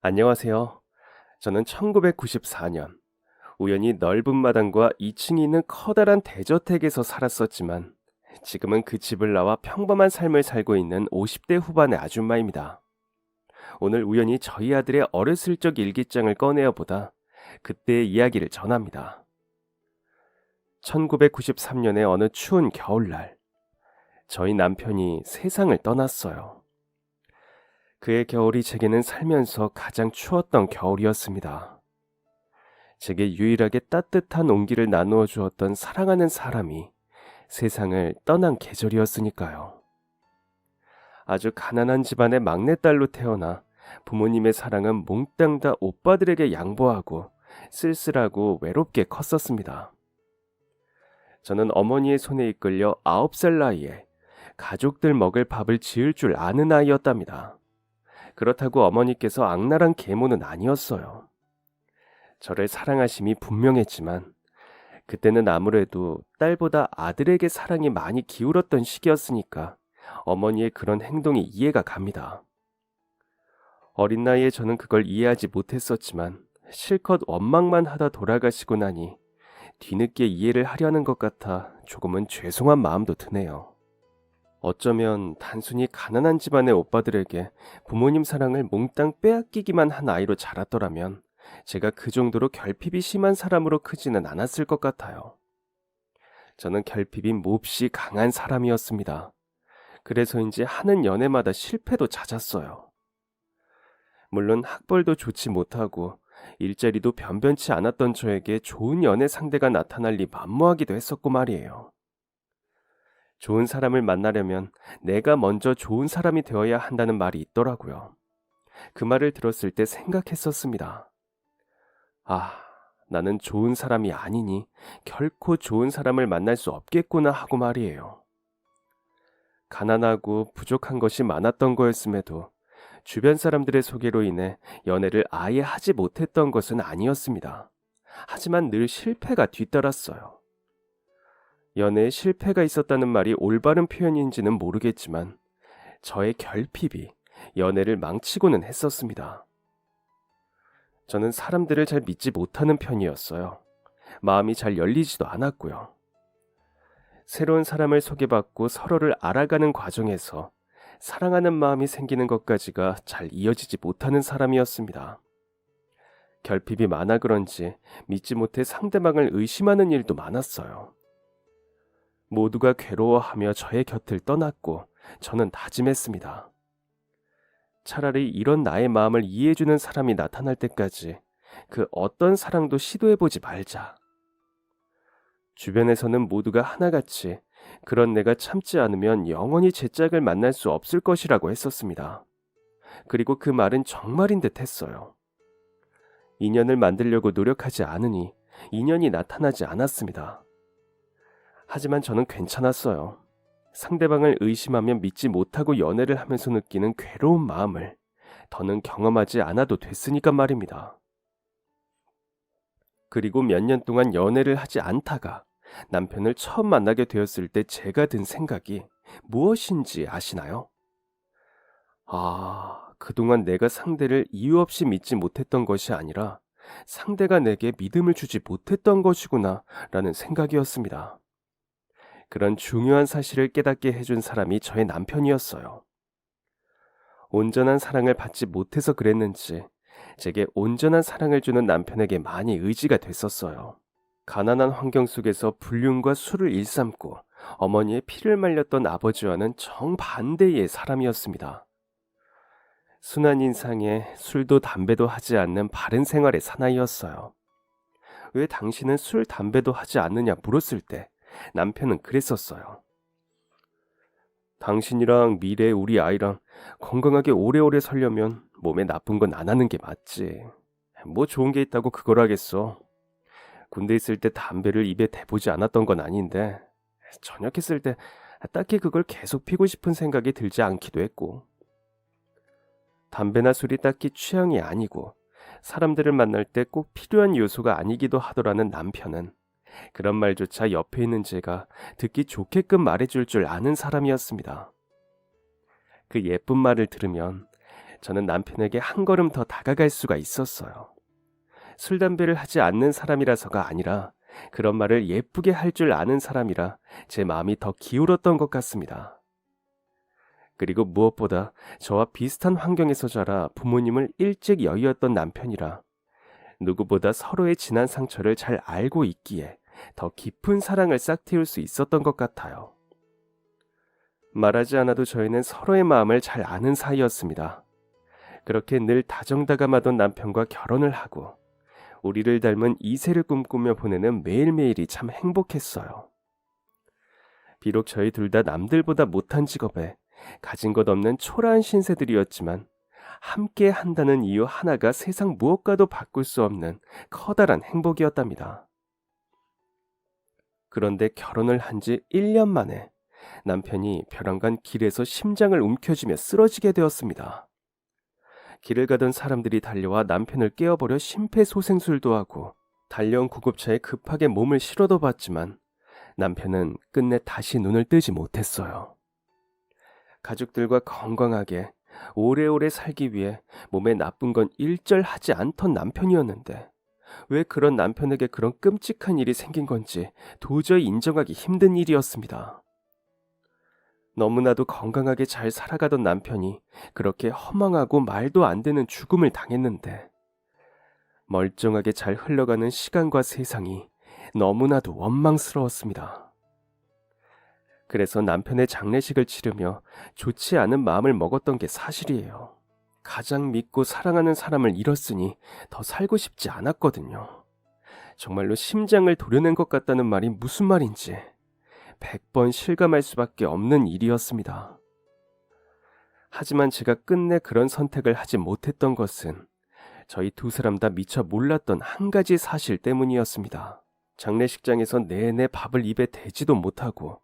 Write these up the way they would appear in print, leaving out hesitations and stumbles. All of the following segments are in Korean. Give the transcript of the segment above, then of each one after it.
안녕하세요. 저는 1994년 우연히 넓은 마당과 2층이 있는 커다란 대저택에서 살았었지만 지금은 그 집을 나와 평범한 삶을 살고 있는 50대 후반의 아줌마입니다. 오늘 우연히 저희 아들의 어렸을 적 일기장을 꺼내어 보다 그때의 이야기를 전합니다. 1993년의 어느 추운 겨울날, 저희 남편이 세상을 떠났어요. 그의 겨울이 제게는 살면서 가장 추웠던 겨울이었습니다. 제게 유일하게 따뜻한 온기를 나누어 주었던 사랑하는 사람이 세상을 떠난 계절이었으니까요. 아주 가난한 집안의 막내딸로 태어나 부모님의 사랑은 몽땅 다 오빠들에게 양보하고 쓸쓸하고 외롭게 컸었습니다. 저는 어머니의 손에 이끌려 9살 나이에 가족들 먹을 밥을 지을 줄 아는 아이였답니다. 그렇다고 어머니께서 악랄한 계모는 아니었어요. 저를 사랑하심이 분명했지만 그때는 아무래도 딸보다 아들에게 사랑이 많이 기울었던 시기였으니까 어머니의 그런 행동이 이해가 갑니다. 어린 나이에 저는 그걸 이해하지 못했었지만 실컷 원망만 하다 돌아가시고 나니 뒤늦게 이해를 하려는 것 같아 조금은 죄송한 마음도 드네요. 어쩌면 단순히 가난한 집안의 오빠들에게 부모님 사랑을 몽땅 빼앗기기만 한 아이로 자랐더라면 제가 그 정도로 결핍이 심한 사람으로 크지는 않았을 것 같아요. 저는 결핍이 몹시 강한 사람이었습니다. 그래서인지 하는 연애마다 실패도 잦았어요. 물론 학벌도 좋지 못하고 일자리도 변변치 않았던 저에게 좋은 연애 상대가 나타날 리 만무하기도 했었고 말이에요. 좋은 사람을 만나려면 내가 먼저 좋은 사람이 되어야 한다는 말이 있더라고요. 그 말을 들었을 때 생각했었습니다. 아, 나는 좋은 사람이 아니니 결코 좋은 사람을 만날 수 없겠구나 하고 말이에요. 가난하고 부족한 것이 많았던 거였음에도 주변 사람들의 소개로 인해 연애를 아예 하지 못했던 것은 아니었습니다. 하지만 늘 실패가 뒤따랐어요. 연애에 실패가 있었다는 말이 올바른 표현인지는 모르겠지만 저의 결핍이 연애를 망치고는 했었습니다. 저는 사람들을 잘 믿지 못하는 편이었어요. 마음이 잘 열리지도 않았고요. 새로운 사람을 소개받고 서로를 알아가는 과정에서 사랑하는 마음이 생기는 것까지가 잘 이어지지 못하는 사람이었습니다. 결핍이 많아 그런지 믿지 못해 상대방을 의심하는 일도 많았어요. 모두가 괴로워하며 저의 곁을 떠났고 저는 다짐했습니다. 차라리 이런 나의 마음을 이해해주는 사람이 나타날 때까지 그 어떤 사랑도 시도해보지 말자. 주변에서는 모두가 하나같이 그런 내가 참지 않으면 영원히 제 짝을 만날 수 없을 것이라고 했었습니다. 그리고 그 말은 정말인 듯 했어요. 인연을 만들려고 노력하지 않으니 인연이 나타나지 않았습니다. 하지만 저는 괜찮았어요. 상대방을 의심하면 믿지 못하고 연애를 하면서 느끼는 괴로운 마음을 더는 경험하지 않아도 됐으니까 말입니다. 그리고 몇 년 동안 연애를 하지 않다가 남편을 처음 만나게 되었을 때 제가 든 생각이 무엇인지 아시나요? 그동안 내가 상대를 이유 없이 믿지 못했던 것이 아니라 상대가 내게 믿음을 주지 못했던 것이구나 라는 생각이었습니다. 그런 중요한 사실을 깨닫게 해준 사람이 저의 남편이었어요. 온전한 사랑을 받지 못해서 그랬는지 제게 온전한 사랑을 주는 남편에게 많이 의지가 됐었어요. 가난한 환경 속에서 불륜과 술을 일삼고 어머니의 피를 말렸던 아버지와는 정반대의 사람이었습니다. 순한 인상에 술도 담배도 하지 않는 바른 생활의 사나이였어요. 왜 당신은 술, 담배도 하지 않느냐 물었을 때 남편은 그랬었어요. 당신이랑 미래의 우리 아이랑 건강하게 오래오래 살려면 몸에 나쁜 건 안 하는 게 맞지. 뭐 좋은 게 있다고 그걸 하겠어. 군대 있을 때 담배를 입에 대보지 않았던 건 아닌데 전역했을 때 딱히 그걸 계속 피고 싶은 생각이 들지 않기도 했고, 담배나 술이 딱히 취향이 아니고 사람들을 만날 때 꼭 필요한 요소가 아니기도 하더라는 남편은 그런 말조차 옆에 있는 제가 듣기 좋게끔 말해줄 줄 아는 사람이었습니다. 그 예쁜 말을 들으면 저는 남편에게 한 걸음 더 다가갈 수가 있었어요. 술, 담배를 하지 않는 사람이라서가 아니라 그런 말을 예쁘게 할 줄 아는 사람이라 제 마음이 더 기울었던 것 같습니다. 그리고 무엇보다 저와 비슷한 환경에서 자라 부모님을 일찍 여의었던 남편이라 누구보다 서로의 지난 상처를 잘 알고 있기에 더 깊은 사랑을 싹틔울 수 있었던 것 같아요. 말하지 않아도 저희는 서로의 마음을 잘 아는 사이였습니다. 그렇게 늘 다정다감하던 남편과 결혼을 하고 우리를 닮은 2세를 꿈꾸며 보내는 매일매일이 참 행복했어요. 비록 저희 둘 다 남들보다 못한 직업에 가진 것 없는 초라한 신세들이었지만 함께 한다는 이유 하나가 세상 무엇과도 바꿀 수 없는 커다란 행복이었답니다. 그런데 결혼을 한 지 1년 만에 남편이 벼랑간 길에서 심장을 움켜쥐며 쓰러지게 되었습니다. 길을 가던 사람들이 달려와 남편을 깨어버려 심폐소생술도 하고 달려온 구급차에 급하게 몸을 실어도 봤지만 남편은 끝내 다시 눈을 뜨지 못했어요. 가족들과 건강하게 오래오래 살기 위해 몸에 나쁜 건 일절 하지 않던 남편이었는데 왜 그런 남편에게 그런 끔찍한 일이 생긴 건지 도저히 인정하기 힘든 일이었습니다. 너무나도 건강하게 잘 살아가던 남편이 그렇게 허망하고 말도 안 되는 죽음을 당했는데 멀쩡하게 잘 흘러가는 시간과 세상이 너무나도 원망스러웠습니다. 그래서 남편의 장례식을 치르며 좋지 않은 마음을 먹었던 게 사실이에요. 가장 믿고 사랑하는 사람을 잃었으니 더 살고 싶지 않았거든요. 정말로 심장을 도려낸 것 같다는 말이 무슨 말인지 100번 실감할 수밖에 없는 일이었습니다. 하지만 제가 끝내 그런 선택을 하지 못했던 것은 저희 두 사람 다 미처 몰랐던 한 가지 사실 때문이었습니다. 장례식장에서 내내 밥을 입에 대지도 못하고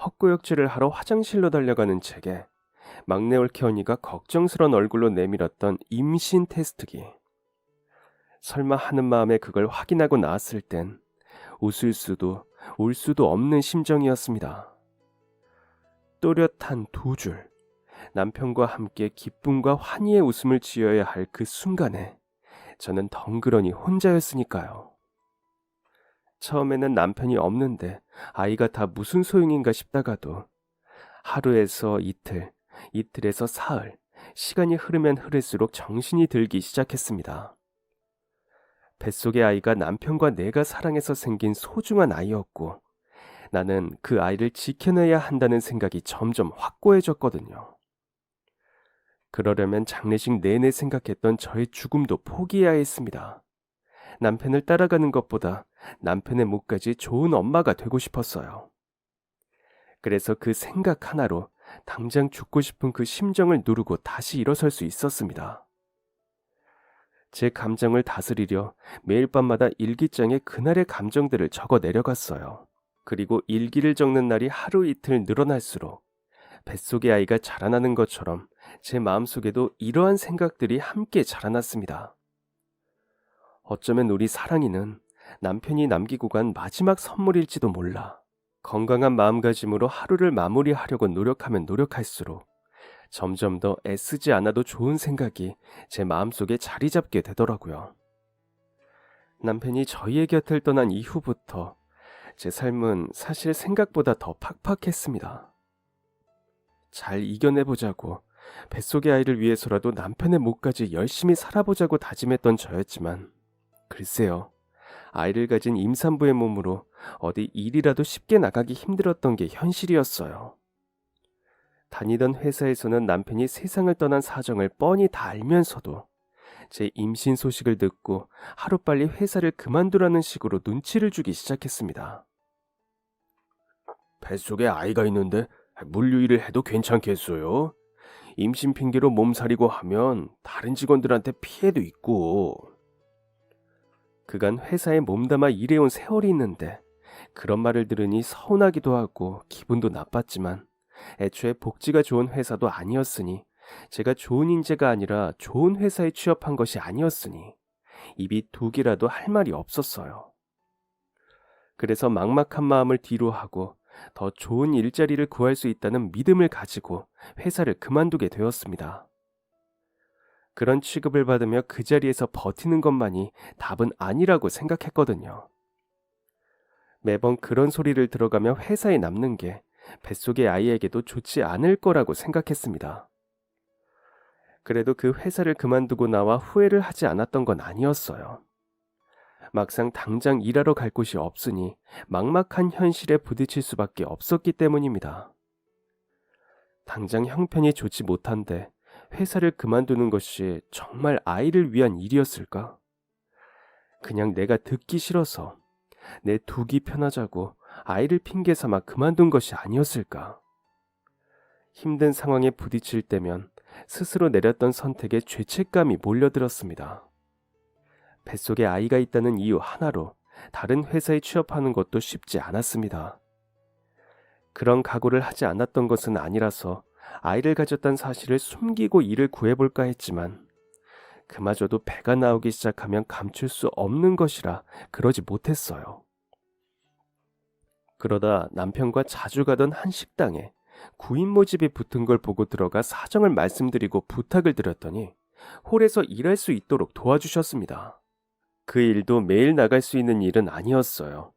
헛구역질을 하러 화장실로 달려가는 제게 막내 올케 언니가 걱정스런 얼굴로 내밀었던 임신 테스트기. 설마 하는 마음에 그걸 확인하고 나왔을 땐 웃을 수도 울 수도 없는 심정이었습니다. 또렷한 두 줄, 남편과 함께 기쁨과 환희의 웃음을 지어야 할 그 순간에 저는 덩그러니 혼자였으니까요. 처음에는 남편이 없는데 아이가 다 무슨 소용인가 싶다가도 하루에서 이틀, 이틀에서 사흘, 시간이 흐르면 흐를수록 정신이 들기 시작했습니다. 뱃속의 아이가 남편과 내가 사랑해서 생긴 소중한 아이였고 나는 그 아이를 지켜내야 한다는 생각이 점점 확고해졌거든요. 그러려면 장례식 내내 생각했던 저의 죽음도 포기해야 했습니다. 남편을 따라가는 것보다 남편의 몫까지 좋은 엄마가 되고 싶었어요. 그래서 그 생각 하나로 당장 죽고 싶은 그 심정을 누르고 다시 일어설 수 있었습니다. 제 감정을 다스리려 매일 밤마다 일기장에 그날의 감정들을 적어 내려갔어요. 그리고 일기를 적는 날이 하루 이틀 늘어날수록 뱃속의 아이가 자라나는 것처럼 제 마음속에도 이러한 생각들이 함께 자라났습니다. 어쩌면 우리 사랑이는 남편이 남기고 간 마지막 선물일지도 몰라. 건강한 마음가짐으로 하루를 마무리하려고 노력하면 노력할수록 점점 더 애쓰지 않아도 좋은 생각이 제 마음속에 자리 잡게 되더라고요. 남편이 저희의 곁을 떠난 이후부터 제 삶은 사실 생각보다 더 팍팍했습니다. 잘 이겨내보자고 뱃속의 아이를 위해서라도 남편의 몫까지 열심히 살아보자고 다짐했던 저였지만 글쎄요. 아이를 가진 임산부의 몸으로 어디 일이라도 쉽게 나가기 힘들었던 게 현실이었어요. 다니던 회사에서는 남편이 세상을 떠난 사정을 뻔히 다 알면서도 제 임신 소식을 듣고 하루빨리 회사를 그만두라는 식으로 눈치를 주기 시작했습니다. 뱃속에 아이가 있는데 물류일을 해도 괜찮겠어요? 임신 핑계로 몸살이고 하면 다른 직원들한테 피해도 있고. 그간 회사에 몸담아 일해온 세월이 있는데 그런 말을 들으니 서운하기도 하고 기분도 나빴지만 애초에 복지가 좋은 회사도 아니었으니 제가 좋은 인재가 아니라 좋은 회사에 취업한 것이 아니었으니 입이 두 개라도 할 말이 없었어요. 그래서 막막한 마음을 뒤로 하고 더 좋은 일자리를 구할 수 있다는 믿음을 가지고 회사를 그만두게 되었습니다. 그런 취급을 받으며 그 자리에서 버티는 것만이 답은 아니라고 생각했거든요. 매번 그런 소리를 들어가며 회사에 남는 게 뱃속의 아이에게도 좋지 않을 거라고 생각했습니다. 그래도 그 회사를 그만두고 나와 후회를 하지 않았던 건 아니었어요. 막상 당장 일하러 갈 곳이 없으니 막막한 현실에 부딪힐 수밖에 없었기 때문입니다. 당장 형편이 좋지 못한데 회사를 그만두는 것이 정말 아이를 위한 일이었을까? 그냥 내가 듣기 싫어서 내 두기 편하자고 아이를 핑계 삼아 그만둔 것이 아니었을까? 힘든 상황에 부딪힐 때면 스스로 내렸던 선택에 죄책감이 몰려들었습니다. 뱃속에 아이가 있다는 이유 하나로 다른 회사에 취업하는 것도 쉽지 않았습니다. 그런 각오를 하지 않았던 것은 아니라서 아이를 가졌다는 사실을 숨기고 일을 구해볼까 했지만 그마저도 배가 나오기 시작하면 감출 수 없는 것이라 그러지 못했어요. 그러다 남편과 자주 가던 한 식당에 구인 모집이 붙은 걸 보고 들어가 사정을 말씀드리고 부탁을 드렸더니 홀에서 일할 수 있도록 도와주셨습니다. 그 일도 매일 나갈 수 있는 일은 아니었어요.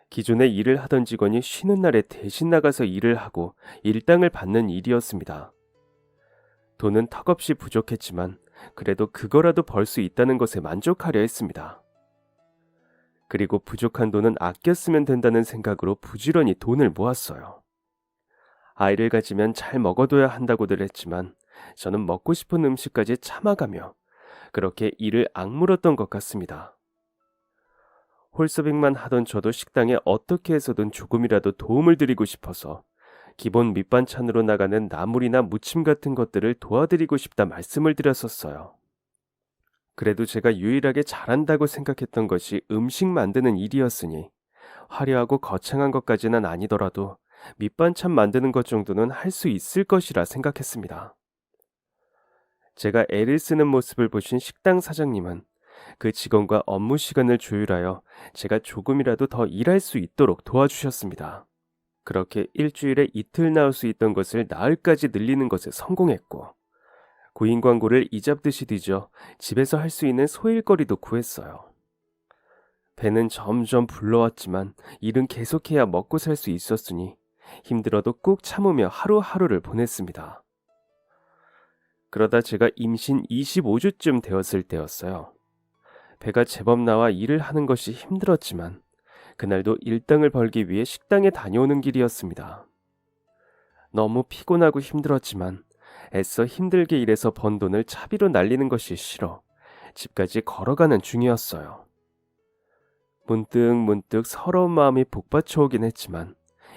기존에 일을 하던 직원이 쉬는 날에 대신 나가서 일을 하고 일당을 받는 일이었습니다. 돈은 턱없이 부족했지만 그래도 그거라도 벌 수 있다는 것에 만족하려 했습니다. 그리고 부족한 돈은 아껴 쓰면 된다는 생각으로 부지런히 돈을 모았어요. 아이를 가지면 잘 먹어둬야 한다고들 했지만 저는 먹고 싶은 음식까지 참아가며 그렇게 일을 악물었던 것 같습니다. 홀서빙만 하던 저도 식당에 어떻게 해서든 조금이라도 도움을 드리고 싶어서 기본 밑반찬으로 나가는 나물이나 무침 같은 것들을 도와드리고 싶다 말씀을 드렸었어요. 그래도 제가 유일하게 잘한다고 생각했던 것이 음식 만드는 일이었으니 화려하고 거창한 것까지는 아니더라도 밑반찬 만드는 것 정도는 할 수 있을 것이라 생각했습니다. 제가 애를 쓰는 모습을 보신 식당 사장님은 그 직원과 업무 시간을 조율하여 제가 조금이라도 더 일할 수 있도록 도와주셨습니다. 그렇게 일주일에 이틀 나올 수 있던 것을 나흘까지 늘리는 것에 성공했고 구인 광고를 이잡듯이 뒤져 집에서 할 수 있는 소일거리도 구했어요. 배는 점점 불러왔지만 일은 계속해야 먹고 살 수 있었으니 힘들어도 꾹 참으며 하루하루를 보냈습니다. 그러다 제가 임신 25주쯤 되었을 때였어요. 배가 제법 나와 일을 하는 것이 힘들었지만 그날도 일당을 벌기 위해 식당에 다녀오는 길이었습니다. 너무 피곤하고 힘들었지만 애써 힘들게 일해서 번 돈을 차비로 날리는 것이 싫어 집까지 걸어가는 중이었어요. 문득 서러운 마음이 복받쳐오긴 했지만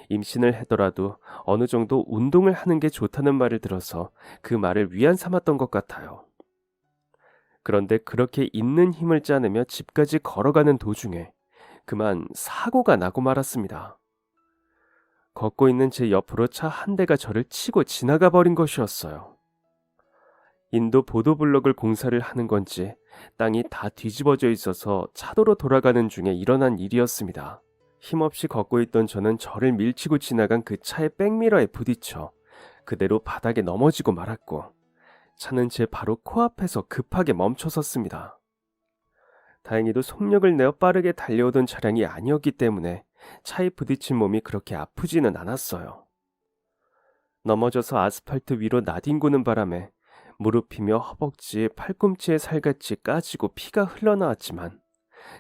임신을 하더라도 어느 정도 운동을 하는 게 좋다는 말을 들어서 그 말을 위안 삼았던 것 같아요. 그런데 그렇게 있는 힘을 짜내며 집까지 걸어가는 도중에 그만 사고가 나고 말았습니다. 걷고 있는 제 옆으로 차 한 대가 저를 치고 지나가 버린 것이었어요. 인도 보도블록을 공사를 하는 건지 땅이 다 뒤집어져 있어서 차도로 돌아가는 중에 일어난 일이었습니다. 힘없이 걷고 있던 저는 저를 밀치고 지나간 그 차의 백미러에 부딪혀 그대로 바닥에 넘어지고 말았고 차는 제 바로 코앞에서 급하게 멈춰섰습니다. 다행히도 속력을 내어 빠르게 달려오던 차량이 아니었기 때문에 차에 부딪힌 몸이 그렇게 아프지는 않았어요. 넘어져서 아스팔트 위로 나뒹구는 바람에 무릎이며 허벅지, 팔꿈치의 살같이 까지고 피가 흘러나왔지만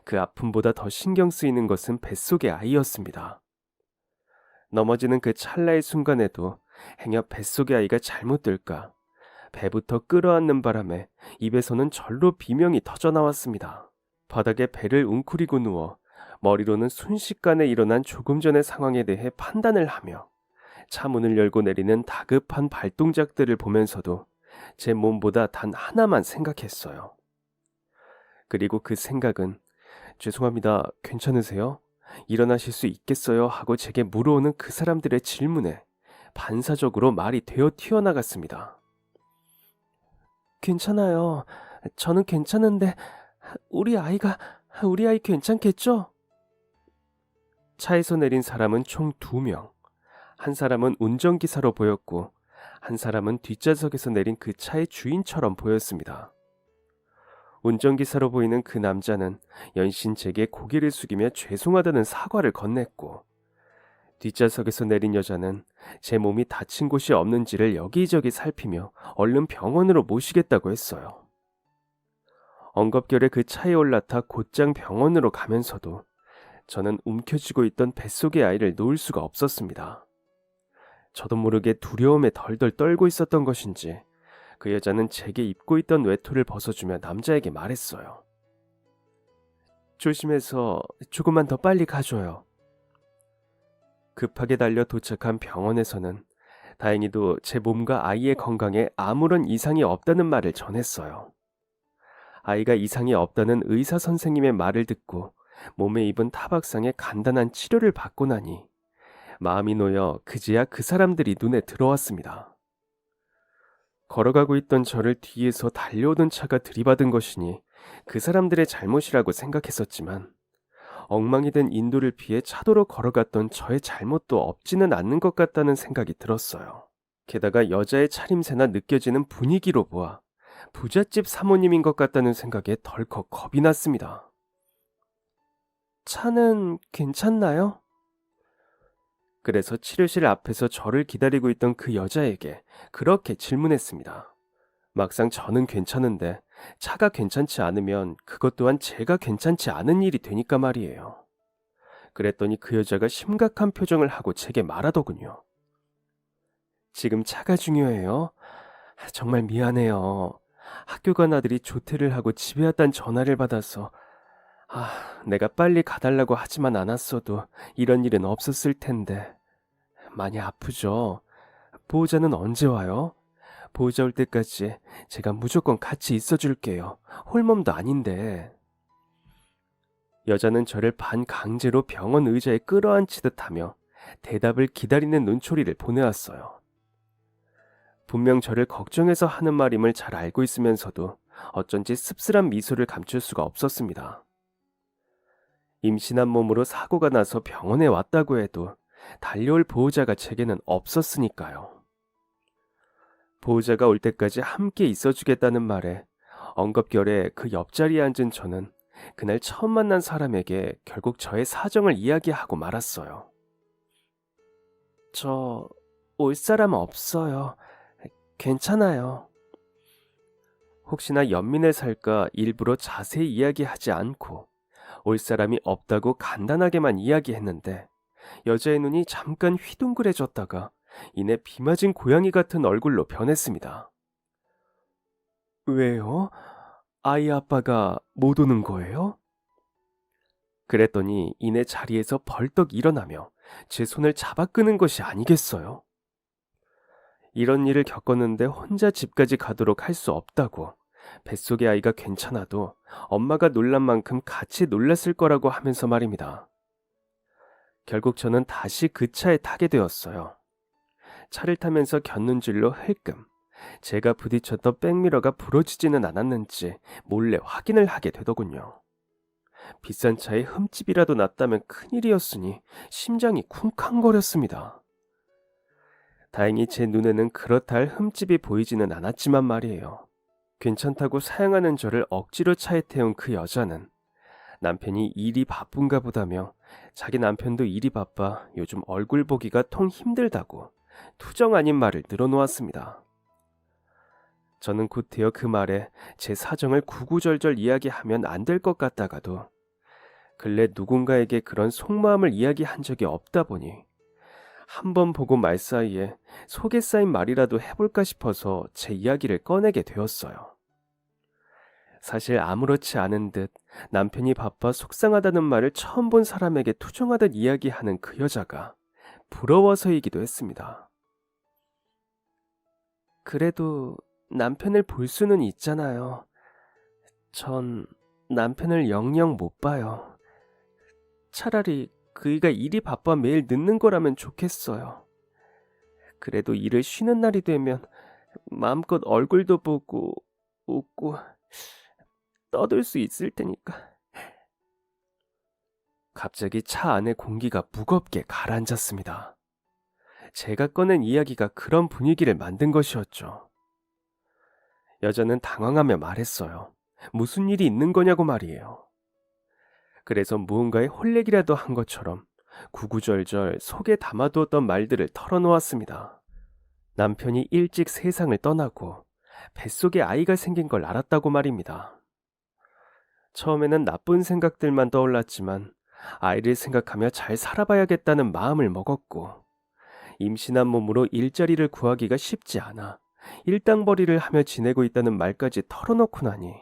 그 아픔보다 더 신경 쓰이는 것은 뱃속의 아이였습니다. 넘어지는 그 찰나의 순간에도 행여 뱃속의 아이가 잘못될까 배부터 끌어안는 바람에 입에서는 절로 비명이 터져나왔습니다. 바닥에 배를 웅크리고 누워 머리로는 순식간에 일어난 조금 전의 상황에 대해 판단을 하며 차 문을 열고 내리는 다급한 발동작들을 보면서도 제 몸보다 단 하나만 생각했어요. 그리고 그 생각은 죄송합니다. 괜찮으세요? 일어나실 수 있겠어요? 하고 제게 물어오는 그 사람들의 질문에 반사적으로 말이 되어 튀어나갔습니다. 괜찮아요. 저는 괜찮은데 우리 아이 괜찮겠죠? 차에서 내린 사람은 총 2명. 한 사람은 운전기사로 보였고 한 사람은 뒷좌석에서 내린 그 차의 주인처럼 보였습니다. 운전기사로 보이는 그 남자는 연신 제게 고개를 숙이며 죄송하다는 사과를 건넸고, 뒷좌석에서 내린 여자는 제 몸이 다친 곳이 없는지를 여기저기 살피며 얼른 병원으로 모시겠다고 했어요. 엉겁결에 그 차에 올라타 곧장 병원으로 가면서도 저는 움켜쥐고 있던 뱃속의 아이를 놓을 수가 없었습니다. 저도 모르게 두려움에 덜덜 떨고 있었던 것인지 그 여자는 제게 입고 있던 외투를 벗어주며 남자에게 말했어요. 조심해서 조금만 더 빨리 가줘요. 급하게 달려 도착한 병원에서는 다행히도 제 몸과 아이의 건강에 아무런 이상이 없다는 말을 전했어요. 아이가 이상이 없다는 의사 선생님의 말을 듣고 몸에 입은 타박상에 간단한 치료를 받고 나니 마음이 놓여 그제야 그 사람들이 눈에 들어왔습니다. 걸어가고 있던 저를 뒤에서 달려오던 차가 들이받은 것이니 그 사람들의 잘못이라고 생각했었지만, 엉망이 된 인도를 피해 차도로 걸어갔던 저의 잘못도 없지는 않는 것 같다는 생각이 들었어요. 게다가 여자의 차림새나 느껴지는 분위기로 보아 부잣집 사모님인 것 같다는 생각에 덜컥 겁이 났습니다. 차는 괜찮나요? 그래서 치료실 앞에서 저를 기다리고 있던 그 여자에게 그렇게 질문했습니다. 막상 저는 괜찮은데 차가 괜찮지 않으면 그것 또한 제가 괜찮지 않은 일이 되니까 말이에요. 그랬더니 그 여자가 심각한 표정을 하고 제게 말하더군요. 지금 차가 중요해요. 정말 미안해요. 학교 간 아들이 조퇴를 하고 집에 왔다는 전화를 받아서 내가 빨리 가달라고 하지만 않았어도 이런 일은 없었을 텐데. 많이 아프죠? 보호자는 언제 와요? 보호자 올 때까지 제가 무조건 같이 있어줄게요. 홀몸도 아닌데. 여자는 저를 반강제로 병원 의자에 끌어안치듯 하며 대답을 기다리는 눈초리를 보내왔어요. 분명 저를 걱정해서 하는 말임을 잘 알고 있으면서도 어쩐지 씁쓸한 미소를 감출 수가 없었습니다. 임신한 몸으로 사고가 나서 병원에 왔다고 해도 달려올 보호자가 제게는 없었으니까요. 보호자가 올 때까지 함께 있어주겠다는 말에 엉겁결에 그 옆자리에 앉은 저는 그날 처음 만난 사람에게 결국 저의 사정을 이야기하고 말았어요. 저 올 사람 없어요. 괜찮아요. 혹시나 연민을 살까 일부러 자세히 이야기하지 않고 올 사람이 없다고 간단하게만 이야기했는데, 여자의 눈이 잠깐 휘둥그레졌다가 이내 비 맞은 고양이 같은 얼굴로 변했습니다. 왜요? 아이 아빠가 못 오는 거예요? 그랬더니 이내 자리에서 벌떡 일어나며 제 손을 잡아 끄는 것이 아니겠어요? 이런 일을 겪었는데 혼자 집까지 가도록 할 수 없다고, 뱃속의 아이가 괜찮아도 엄마가 놀란 만큼 같이 놀랐을 거라고 하면서 말입니다. 결국 저는 다시 그 차에 타게 되었어요. 차를 타면서 곁눈질로 흘끔 제가 부딪혔던 백미러가 부러지지는 않았는지 몰래 확인을 하게 되더군요. 비싼 차에 흠집이라도 났다면 큰일이었으니 심장이 쿵쾅거렸습니다. 다행히 제 눈에는 그렇다 할 흠집이 보이지는 않았지만 말이에요. 괜찮다고 사양하는 저를 억지로 차에 태운 그 여자는 남편이 일이 바쁜가 보다며 자기 남편도 일이 바빠 요즘 얼굴 보기가 통 힘들다고 투정 아닌 말을 늘어놓았습니다. 저는 곧이어 그 말에 제 사정을 구구절절 이야기하면 안 될 것 같다가도 근래 누군가에게 그런 속마음을 이야기한 적이 없다 보니 한 번 보고 말 사이에 속에 쌓인 말이라도 해볼까 싶어서 제 이야기를 꺼내게 되었어요. 사실 아무렇지 않은 듯 남편이 바빠 속상하다는 말을 처음 본 사람에게 투정하듯 이야기하는 그 여자가 부러워서이기도 했습니다. 그래도 남편을 볼 수는 있잖아요. 전 남편을 영영 못 봐요. 차라리 그이가 일이 바빠 매일 늦는 거라면 좋겠어요. 그래도 일을 쉬는 날이 되면 마음껏 얼굴도 보고 웃고 떠들 수 있을 테니까. 갑자기 차 안의 공기가 무겁게 가라앉았습니다. 제가 꺼낸 이야기가 그런 분위기를 만든 것이었죠. 여자는 당황하며 말했어요. 무슨 일이 있는 거냐고 말이에요. 그래서 무언가에 홀레기라도 한 것처럼 구구절절 속에 담아두었던 말들을 털어놓았습니다. 남편이 일찍 세상을 떠나고 뱃속에 아이가 생긴 걸 알았다고 말입니다. 처음에는 나쁜 생각들만 떠올랐지만 아이를 생각하며 잘 살아봐야겠다는 마음을 먹었고, 임신한 몸으로 일자리를 구하기가 쉽지 않아 일당벌이를 하며 지내고 있다는 말까지 털어놓고 나니,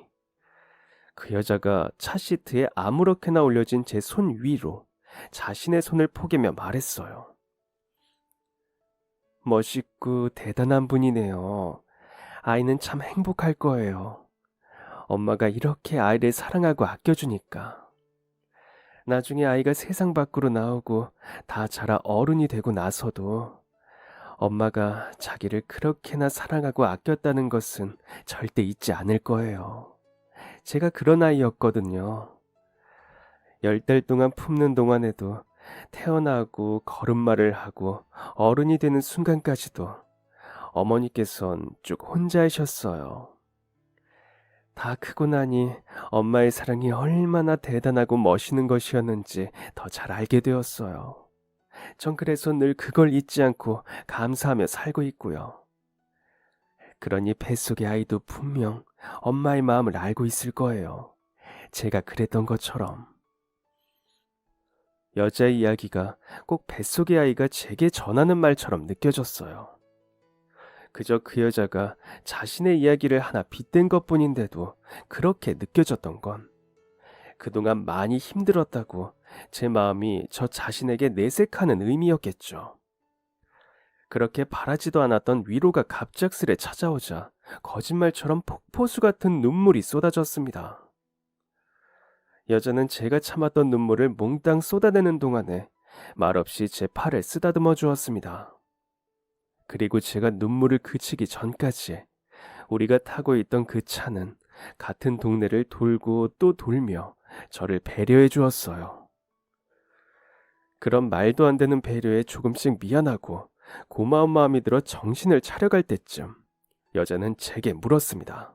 그 여자가 차 시트에 아무렇게나 올려진 제 손 위로 자신의 손을 포개며 말했어요. 멋있고 대단한 분이네요. 아이는 참 행복할 거예요. 엄마가 이렇게 아이를 사랑하고 아껴주니까. 나중에 아이가 세상 밖으로 나오고 다 자라 어른이 되고 나서도 엄마가 자기를 그렇게나 사랑하고 아꼈다는 것은 절대 잊지 않을 거예요. 제가 그런 아이였거든요. 10달 동안 품는 동안에도 태어나고 걸음마를 하고 어른이 되는 순간까지도 어머니께선 쭉 혼자이셨어요. 다 크고 나니 엄마의 사랑이 얼마나 대단하고 멋있는 것이었는지 더 잘 알게 되었어요. 전 그래서 늘 그걸 잊지 않고 감사하며 살고 있고요. 그러니 뱃속의 아이도 분명 엄마의 마음을 알고 있을 거예요. 제가 그랬던 것처럼. 여자의 이야기가 꼭 뱃속의 아이가 제게 전하는 말처럼 느껴졌어요. 그저 그 여자가 자신의 이야기를 하나 빗댄 것뿐인데도 그렇게 느껴졌던 건, 그동안 많이 힘들었다고 제 마음이 저 자신에게 내색하는 의미였겠죠. 그렇게 바라지도 않았던 위로가 갑작스레 찾아오자 거짓말처럼 폭포수 같은 눈물이 쏟아졌습니다. 여자는 제가 참았던 눈물을 몽땅 쏟아내는 동안에 말없이 제 팔을 쓰다듬어 주었습니다. 그리고 제가 눈물을 그치기 전까지 우리가 타고 있던 그 차는 같은 동네를 돌고 또 돌며 저를 배려해 주었어요. 그런 말도 안 되는 배려에 조금씩 미안하고 고마운 마음이 들어 정신을 차려갈 때쯤 여자는 제게 물었습니다.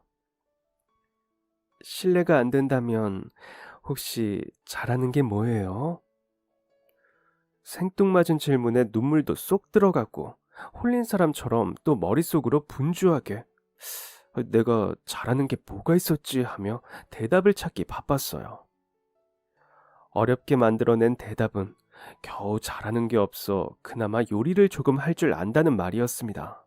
실례가 안 된다면 혹시 잘하는 게 뭐예요? 생뚱맞은 질문에 눈물도 쏙 들어가고 홀린 사람처럼 또 머릿속으로 분주하게 내가 잘하는 게 뭐가 있었지 하며 대답을 찾기 바빴어요. 어렵게 만들어낸 대답은 겨우 잘하는 게 없어 그나마 요리를 조금 할 줄 안다는 말이었습니다.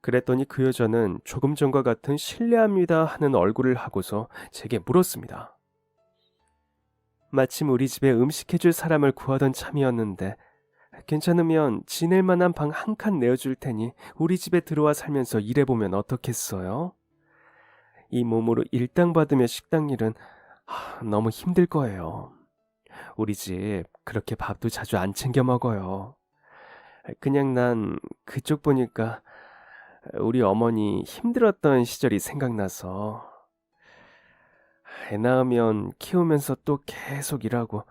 그랬더니 그 여자는 조금 전과 같은 실례합니다 하는 얼굴을 하고서 제게 물었습니다. 마침 우리 집에 음식해줄 사람을 구하던 참이었는데 괜찮으면 지낼 만한 방 한 칸 내어줄 테니 우리 집에 들어와 살면서 일해보면 어떻겠어요? 이 몸으로 일당 받으며 식당 일은 너무 힘들 거예요. 우리 집 그렇게 밥도 자주 안 챙겨 먹어요. 그냥 난 그쪽 보니까 우리 어머니 힘들었던 시절이 생각나서, 애 낳으면 키우면서 또 계속 일하고,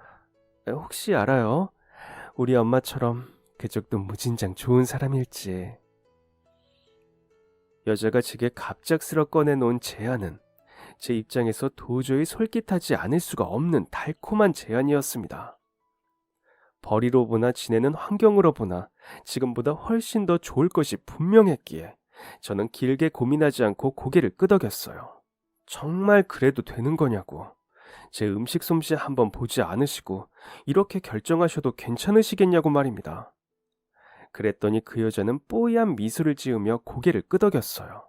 혹시 알아요? 우리 엄마처럼 그쪽도 무진장 좋은 사람일지. 여자가 제게 갑작스러 꺼내놓은 제안은 제 입장에서 도저히 솔깃하지 않을 수가 없는 달콤한 제안이었습니다. 벌이로 보나 지내는 환경으로 보나 지금보다 훨씬 더 좋을 것이 분명했기에 저는 길게 고민하지 않고 고개를 끄덕였어요. 정말 그래도 되는 거냐고. 제 음식 솜씨 한번 보지 않으시고 이렇게 결정하셔도 괜찮으시겠냐고 말입니다. 그랬더니 그 여자는 뽀얀 미소를 지으며 고개를 끄덕였어요.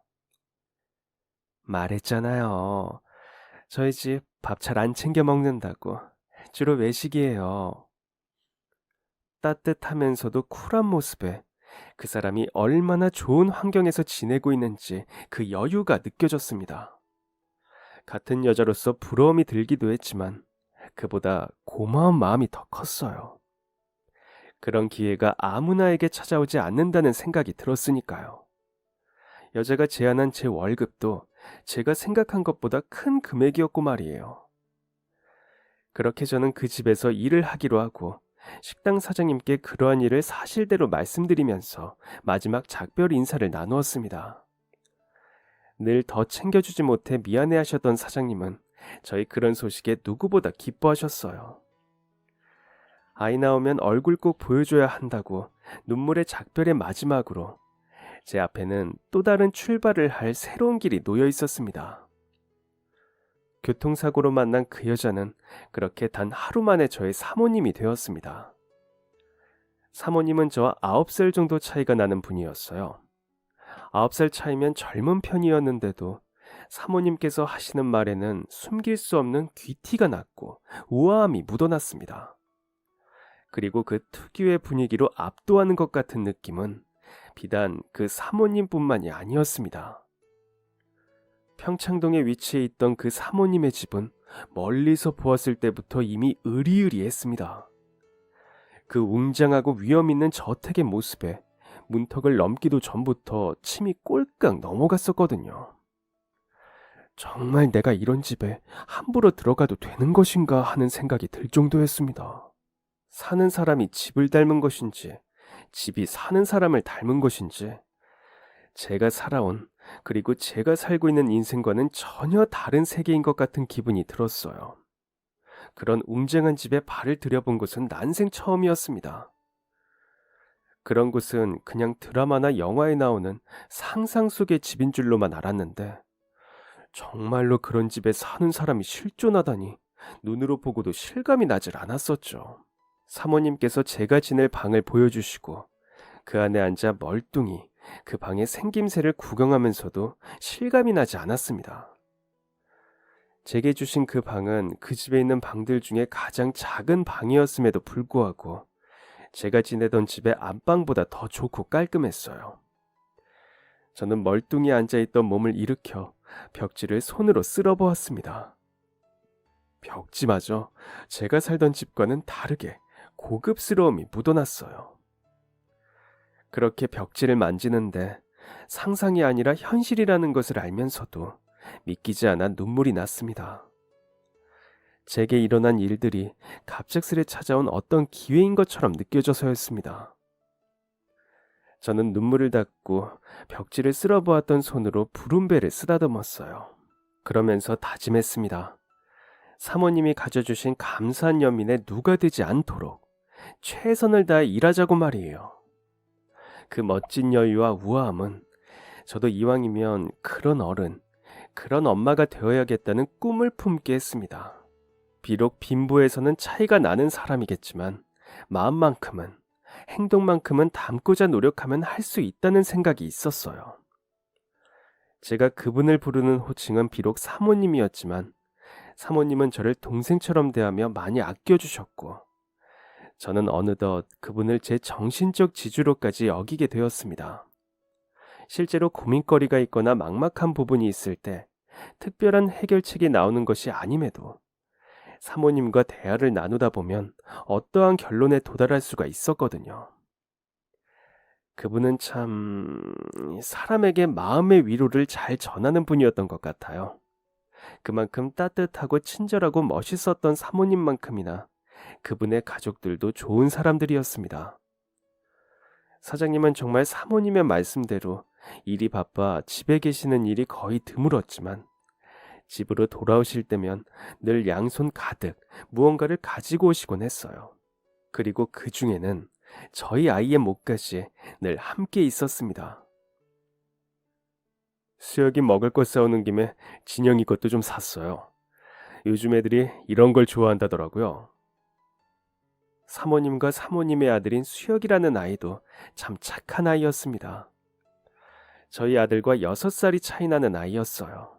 말했잖아요. 저희 집 밥 잘 안 챙겨 먹는다고. 주로 외식이에요. 따뜻하면서도 쿨한 모습에 그 사람이 얼마나 좋은 환경에서 지내고 있는지 그 여유가 느껴졌습니다. 같은 여자로서 부러움이 들기도 했지만 그보다 고마운 마음이 더 컸어요. 그런 기회가 아무나에게 찾아오지 않는다는 생각이 들었으니까요. 여자가 제안한 제 월급도 제가 생각한 것보다 큰 금액이었고 말이에요. 그렇게 저는 그 집에서 일을 하기로 하고 식당 사장님께 그러한 일을 사실대로 말씀드리면서 마지막 작별 인사를 나누었습니다. 늘 더 챙겨주지 못해 미안해하셨던 사장님은 저희 그런 소식에 누구보다 기뻐하셨어요. 아이 나오면 얼굴 꼭 보여줘야 한다고 눈물의 작별의 마지막으로 제 앞에는 또 다른 출발을 할 새로운 길이 놓여 있었습니다. 교통사고로 만난 그 여자는 그렇게 단 하루 만에 저의 사모님이 되었습니다. 사모님은 저와 9살 정도 차이가 나는 분이었어요. 9살 차이면 젊은 편이었는데도 사모님께서 하시는 말에는 숨길 수 없는 귀티가 났고 우아함이 묻어났습니다. 그리고 그 특유의 분위기로 압도하는 것 같은 느낌은 비단 그 사모님뿐만이 아니었습니다. 평창동에 위치해 있던 그 사모님의 집은 멀리서 보았을 때부터 이미 으리으리했습니다. 그 웅장하고 위험 있는 저택의 모습에 문턱을 넘기도 전부터 침이 꼴깍 넘어갔었거든요. 정말 내가 이런 집에 함부로 들어가도 되는 것인가 하는 생각이 들 정도였습니다. 사는 사람이 집을 닮은 것인지, 집이 사는 사람을 닮은 것인지, 제가 살아온 그리고 제가 살고 있는 인생과는 전혀 다른 세계인 것 같은 기분이 들었어요. 그런 웅장한 집에 발을 들여본 것은 난생 처음이었습니다. 그런 곳은 그냥 드라마나 영화에 나오는 상상 속의 집인 줄로만 알았는데 정말로 그런 집에 사는 사람이 실존하다니 눈으로 보고도 실감이 나질 않았었죠. 사모님께서 제가 지낼 방을 보여주시고 그 안에 앉아 멀뚱히 그 방의 생김새를 구경하면서도 실감이 나지 않았습니다. 제게 주신 그 방은 그 집에 있는 방들 중에 가장 작은 방이었음에도 불구하고 제가 지내던 집의 안방보다 더 좋고 깔끔했어요. 저는 멀뚱히 앉아있던 몸을 일으켜 벽지를 손으로 쓸어보았습니다. 벽지마저 제가 살던 집과는 다르게 고급스러움이 묻어났어요. 그렇게 벽지를 만지는데 상상이 아니라 현실이라는 것을 알면서도 믿기지 않아 눈물이 났습니다. 제게 일어난 일들이 갑작스레 찾아온 어떤 기회인 것처럼 느껴져서였습니다. 저는 눈물을 닦고 벽지를 쓸어보았던 손으로 부름배를 쓰다듬었어요. 그러면서 다짐했습니다. 사모님이 가져주신 감사한 연민에 누가 되지 않도록 최선을 다해 일하자고 말이에요. 그 멋진 여유와 우아함은 저도 이왕이면 그런 어른, 그런 엄마가 되어야겠다는 꿈을 품게 했습니다. 비록 빈부에서는 차이가 나는 사람이겠지만 마음만큼은, 행동만큼은 닮고자 노력하면 할 수 있다는 생각이 있었어요. 제가 그분을 부르는 호칭은 비록 사모님이었지만 사모님은 저를 동생처럼 대하며 많이 아껴주셨고 저는 어느덧 그분을 제 정신적 지주로까지 여기게 되었습니다. 실제로 고민거리가 있거나 막막한 부분이 있을 때 특별한 해결책이 나오는 것이 아님에도 사모님과 대화를 나누다 보면 어떠한 결론에 도달할 수가 있었거든요. 그분은 참 사람에게 마음의 위로를 잘 전하는 분이었던 것 같아요. 그만큼 따뜻하고 친절하고 멋있었던 사모님만큼이나 그분의 가족들도 좋은 사람들이었습니다. 사장님은 정말 사모님의 말씀대로 일이 바빠 집에 계시는 일이 거의 드물었지만 집으로 돌아오실 때면 늘 양손 가득 무언가를 가지고 오시곤 했어요. 그리고 그 중에는 저희 아이의 목까지 늘 함께 있었습니다. 수혁이 먹을 것 사오는 김에 진영이 것도 좀 샀어요. 요즘 애들이 이런 걸 좋아한다더라고요. 사모님과 사모님의 아들인 수혁이라는 아이도 참 착한 아이였습니다. 저희 아들과 6살이 차이 나는 아이였어요.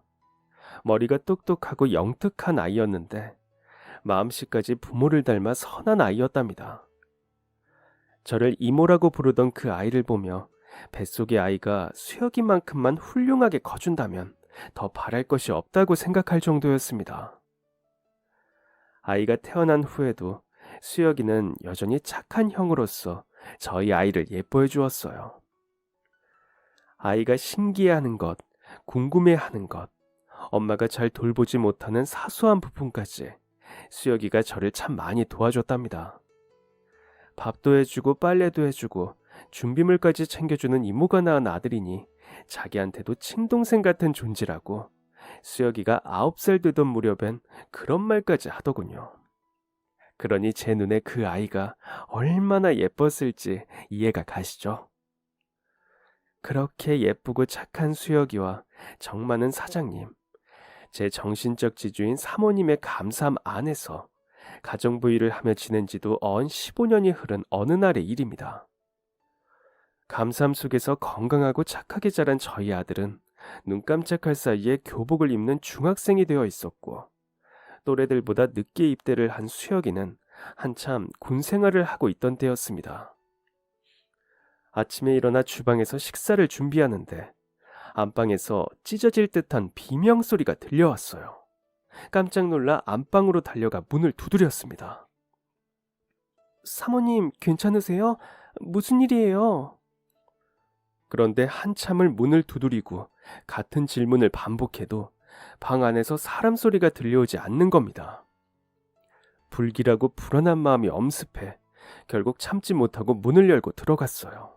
머리가 똑똑하고 영특한 아이였는데 마음씨까지 부모를 닮아 선한 아이였답니다. 저를 이모라고 부르던 그 아이를 보며 뱃속의 아이가 수혁이만큼만 훌륭하게 커준다면 더 바랄 것이 없다고 생각할 정도였습니다. 아이가 태어난 후에도 수혁이는 여전히 착한 형으로서 저희 아이를 예뻐해 주었어요. 아이가 신기해하는 것, 궁금해하는 것, 엄마가 잘 돌보지 못하는 사소한 부분까지 수혁이가 저를 참 많이 도와줬답니다. 밥도 해주고 빨래도 해주고 준비물까지 챙겨주는 이모가 낳은 아들이니 자기한테도 친동생 같은 존재라고 수혁이가 9살 되던 무렵엔 그런 말까지 하더군요. 그러니 제 눈에 그 아이가 얼마나 예뻤을지 이해가 가시죠? 그렇게 예쁘고 착한 수혁이와 정 많은 사장님, 제 정신적 지주인 사모님의 감삼 안에서 가정부일을 하며 지낸 지도 언 15년이 흐른 어느 날의 일입니다. 감삼 속에서 건강하고 착하게 자란 저희 아들은 눈 깜짝할 사이에 교복을 입는 중학생이 되어 있었고, 또래들보다 늦게 입대를 한 수혁이는 한참 군 생활을 하고 있던 때였습니다. 아침에 일어나 주방에서 식사를 준비하는데 안방에서 찢어질 듯한 비명 소리가 들려왔어요. 깜짝 놀라 안방으로 달려가 문을 두드렸습니다. 사모님, 괜찮으세요? 무슨 일이에요? 그런데 한참을 문을 두드리고 같은 질문을 반복해도 방 안에서 사람 소리가 들려오지 않는 겁니다. 불길하고 불안한 마음이 엄습해 결국 참지 못하고 문을 열고 들어갔어요.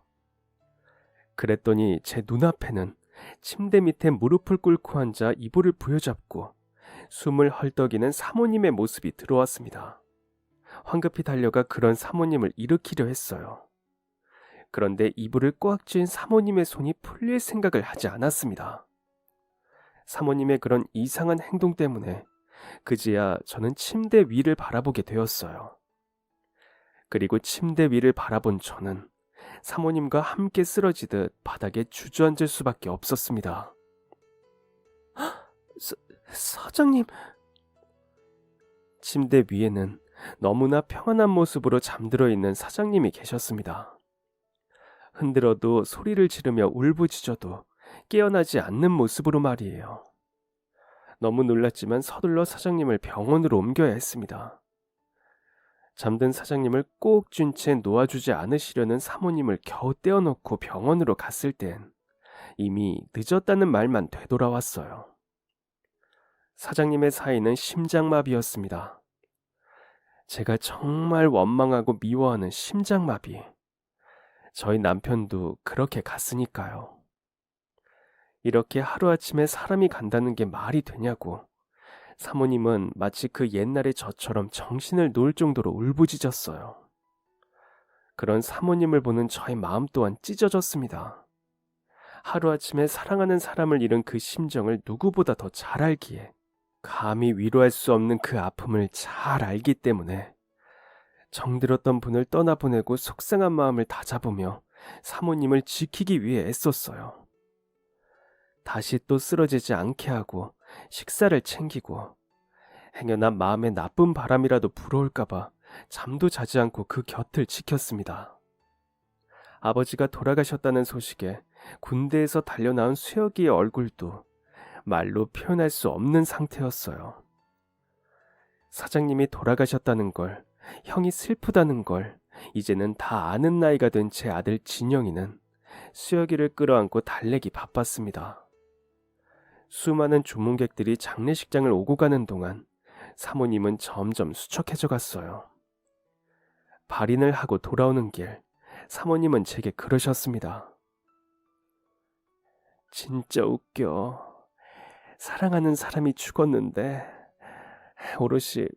그랬더니 제 눈앞에는 침대 밑에 무릎을 꿇고 앉아 이불을 부여잡고 숨을 헐떡이는 사모님의 모습이 들어왔습니다. 황급히 달려가 그런 사모님을 일으키려 했어요. 그런데 이불을 꽉 쥔 사모님의 손이 풀릴 생각을 하지 않았습니다. 사모님의 그런 이상한 행동 때문에 그제야 저는 침대 위를 바라보게 되었어요. 그리고 침대 위를 바라본 저는 사모님과 함께 쓰러지듯 바닥에 주저앉을 수밖에 없었습니다. 사장님! 침대 위에는 너무나 평안한 모습으로 잠들어 있는 사장님이 계셨습니다. 흔들어도 소리를 지르며 울부짖어도 깨어나지 않는 모습으로 말이에요. 너무 놀랐지만 서둘러 사장님을 병원으로 옮겨야 했습니다. 잠든 사장님을 꼭 쥔 채 놓아주지 않으시려는 사모님을 겨우 떼어놓고 병원으로 갔을 땐 이미 늦었다는 말만 되돌아왔어요. 사장님의 사인은 심장마비였습니다. 제가 정말 원망하고 미워하는 심장마비. 저희 남편도 그렇게 갔으니까요. 이렇게 하루아침에 사람이 간다는 게 말이 되냐고 사모님은 마치 그 옛날의 저처럼 정신을 놓을 정도로 울부짖었어요. 그런 사모님을 보는 저의 마음 또한 찢어졌습니다. 하루아침에 사랑하는 사람을 잃은 그 심정을 누구보다 더 잘 알기에 감히 위로할 수 없는 그 아픔을 잘 알기 때문에 정들었던 분을 떠나보내고 속상한 마음을 다잡으며 사모님을 지키기 위해 애썼어요. 다시 또 쓰러지지 않게 하고 식사를 챙기고 행여나 마음에 나쁜 바람이라도 불어올까봐 잠도 자지 않고 그 곁을 지켰습니다. 아버지가 돌아가셨다는 소식에 군대에서 달려나온 수혁이의 얼굴도 말로 표현할 수 없는 상태였어요. 사장님이 돌아가셨다는 걸, 형이 슬프다는 걸 이제는 다 아는 나이가 된 제 아들 진영이는 수혁이를 끌어안고 달래기 바빴습니다. 수많은 조문객들이 장례식장을 오고 가는 동안 사모님은 점점 수척해져 갔어요. 발인을 하고 돌아오는 길, 사모님은 제게 그러셨습니다. 진짜 웃겨. 사랑하는 사람이 죽었는데 오롯이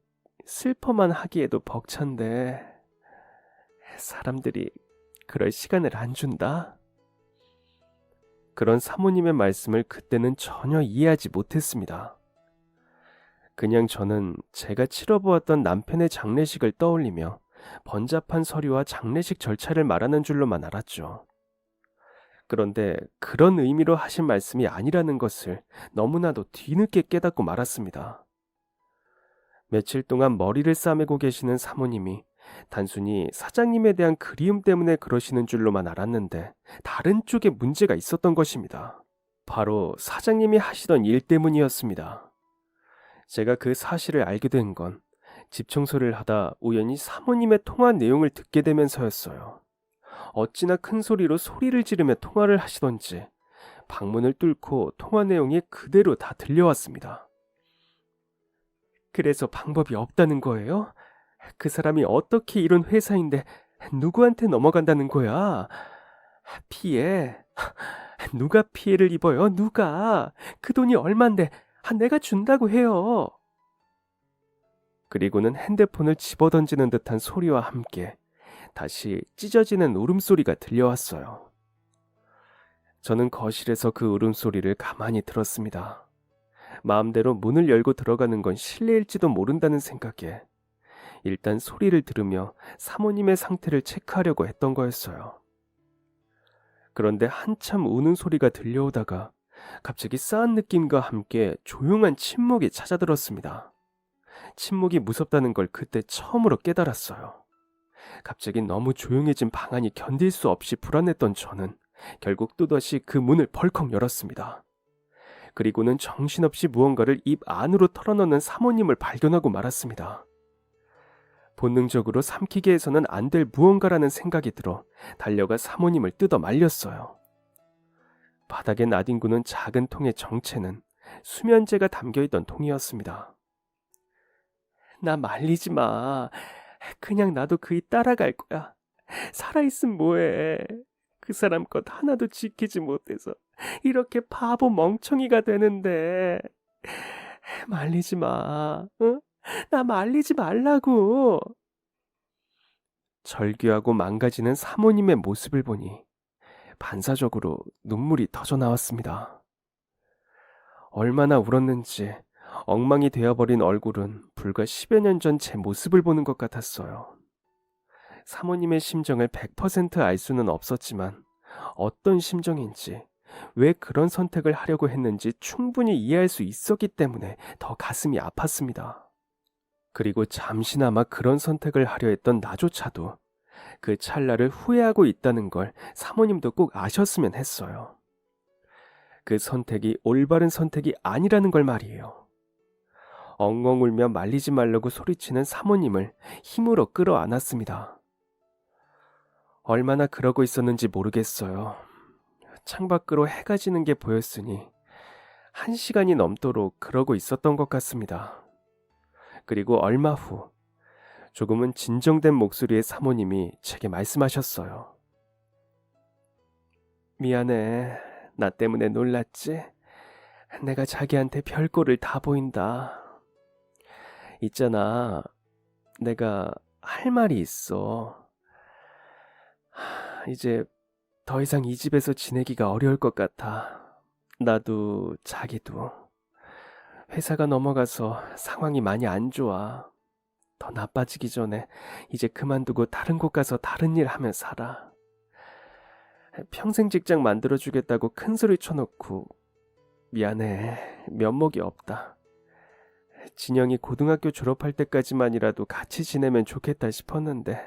슬퍼만 하기에도 벅찬데 사람들이 그럴 시간을 안 준다? 그런 사모님의 말씀을 그때는 전혀 이해하지 못했습니다. 그냥 저는 제가 치러보았던 남편의 장례식을 떠올리며 번잡한 서류와 장례식 절차를 말하는 줄로만 알았죠. 그런데 그런 의미로 하신 말씀이 아니라는 것을 너무나도 뒤늦게 깨닫고 말았습니다. 며칠 동안 머리를 싸매고 계시는 사모님이 단순히 사장님에 대한 그리움 때문에 그러시는 줄로만 알았는데 다른 쪽에 문제가 있었던 것입니다. 바로 사장님이 하시던 일 때문이었습니다. 제가 그 사실을 알게 된 건 집 청소를 하다 우연히 사모님의 통화 내용을 듣게 되면서였어요. 어찌나 큰 소리로 소리를 지르며 통화를 하시던지 방문을 뚫고 통화 내용이 그대로 다 들려왔습니다. 그래서 방법이 없다는 거예요? 그 사람이 어떻게 이런 회사인데 누구한테 넘어간다는 거야? 피해? 누가 피해를 입어요? 누가? 그 돈이 얼만데 내가 준다고 해요. 그리고는 핸드폰을 집어던지는 듯한 소리와 함께 다시 찢어지는 울음소리가 들려왔어요. 저는 거실에서 그 울음소리를 가만히 들었습니다. 마음대로 문을 열고 들어가는 건 실례일지도 모른다는 생각에 일단 소리를 들으며 사모님의 상태를 체크하려고 했던 거였어요. 그런데 한참 우는 소리가 들려오다가 갑자기 싸한 느낌과 함께 조용한 침묵이 찾아들었습니다. 침묵이 무섭다는 걸 그때 처음으로 깨달았어요. 갑자기 너무 조용해진 방 안이 견딜 수 없이 불안했던 저는 결국 또다시 그 문을 벌컥 열었습니다. 그리고는 정신없이 무언가를 입 안으로 털어넣는 사모님을 발견하고 말았습니다. 본능적으로 삼키게 해서는 안 될 무언가라는 생각이 들어 달려가 사모님을 뜯어 말렸어요. 바닥에 나뒹구는 작은 통의 정체는 수면제가 담겨있던 통이었습니다. 나 말리지 마. 그냥 나도 그이 따라갈 거야. 살아있음 뭐해. 그 사람 것 하나도 지키지 못해서 이렇게 바보 멍청이가 되는데. 말리지 마. 응? 나 말리지 말라고. 절규하고 망가지는 사모님의 모습을 보니 반사적으로 눈물이 터져 나왔습니다. 얼마나 울었는지 엉망이 되어버린 얼굴은 불과 10여 년 전 제 모습을 보는 것 같았어요. 사모님의 심정을 100% 알 수는 없었지만 어떤 심정인지 왜 그런 선택을 하려고 했는지 충분히 이해할 수 있었기 때문에 더 가슴이 아팠습니다. 그리고 잠시나마 그런 선택을 하려 했던 나조차도 그 찰나를 후회하고 있다는 걸 사모님도 꼭 아셨으면 했어요. 그 선택이 올바른 선택이 아니라는 걸 말이에요. 엉엉 울며 말리지 말라고 소리치는 사모님을 힘으로 끌어안았습니다. 얼마나 그러고 있었는지 모르겠어요. 창밖으로 해가 지는 게 보였으니 1시간이 넘도록 그러고 있었던 것 같습니다. 그리고 얼마 후 조금은 진정된 목소리의 사모님이 제게 말씀하셨어요. 미안해. 나 때문에 놀랐지? 내가 자기한테 별꼴을 다 보인다. 있잖아. 내가 할 말이 있어. 이제 더 이상 이 집에서 지내기가 어려울 것 같아. 나도 자기도. 회사가 넘어가서 상황이 많이 안 좋아. 더 나빠지기 전에 이제 그만두고 다른 곳 가서 다른 일 하며 살아. 평생 직장 만들어주겠다고 큰소리 쳐놓고 미안해. 면목이 없다. 진영이 고등학교 졸업할 때까지만이라도 같이 지내면 좋겠다 싶었는데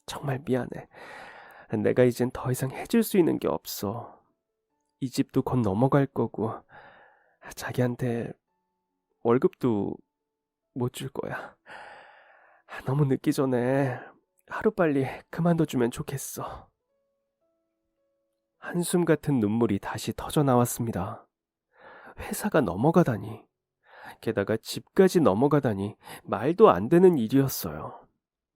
정말 미안해. 내가 이젠 더 이상 해줄 수 있는 게 없어. 이 집도 곧 넘어갈 거고 자기한테 월급도 못 줄 거야. 너무 늦기 전에 하루빨리 그만둬주면 좋겠어. 한숨 같은 눈물이 다시 터져 나왔습니다. 회사가 넘어가다니, 게다가 집까지 넘어가다니 말도 안 되는 일이었어요.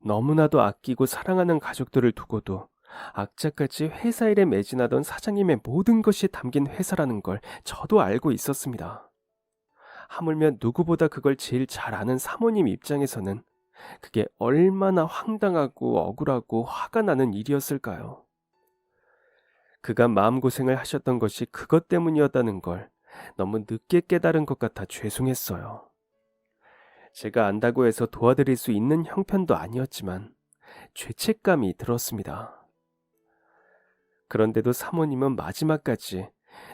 너무나도 아끼고 사랑하는 가족들을 두고도 악착같이 회사 일에 매진하던 사장님의 모든 것이 담긴 회사라는 걸 저도 알고 있었습니다. 하물며 누구보다 그걸 제일 잘 아는 사모님 입장에서는 그게 얼마나 황당하고 억울하고 화가 나는 일이었을까요? 그가 마음고생을 하셨던 것이 그것 때문이었다는 걸 너무 늦게 깨달은 것 같아 죄송했어요. 제가 안다고 해서 도와드릴 수 있는 형편도 아니었지만 죄책감이 들었습니다. 그런데도 사모님은 마지막까지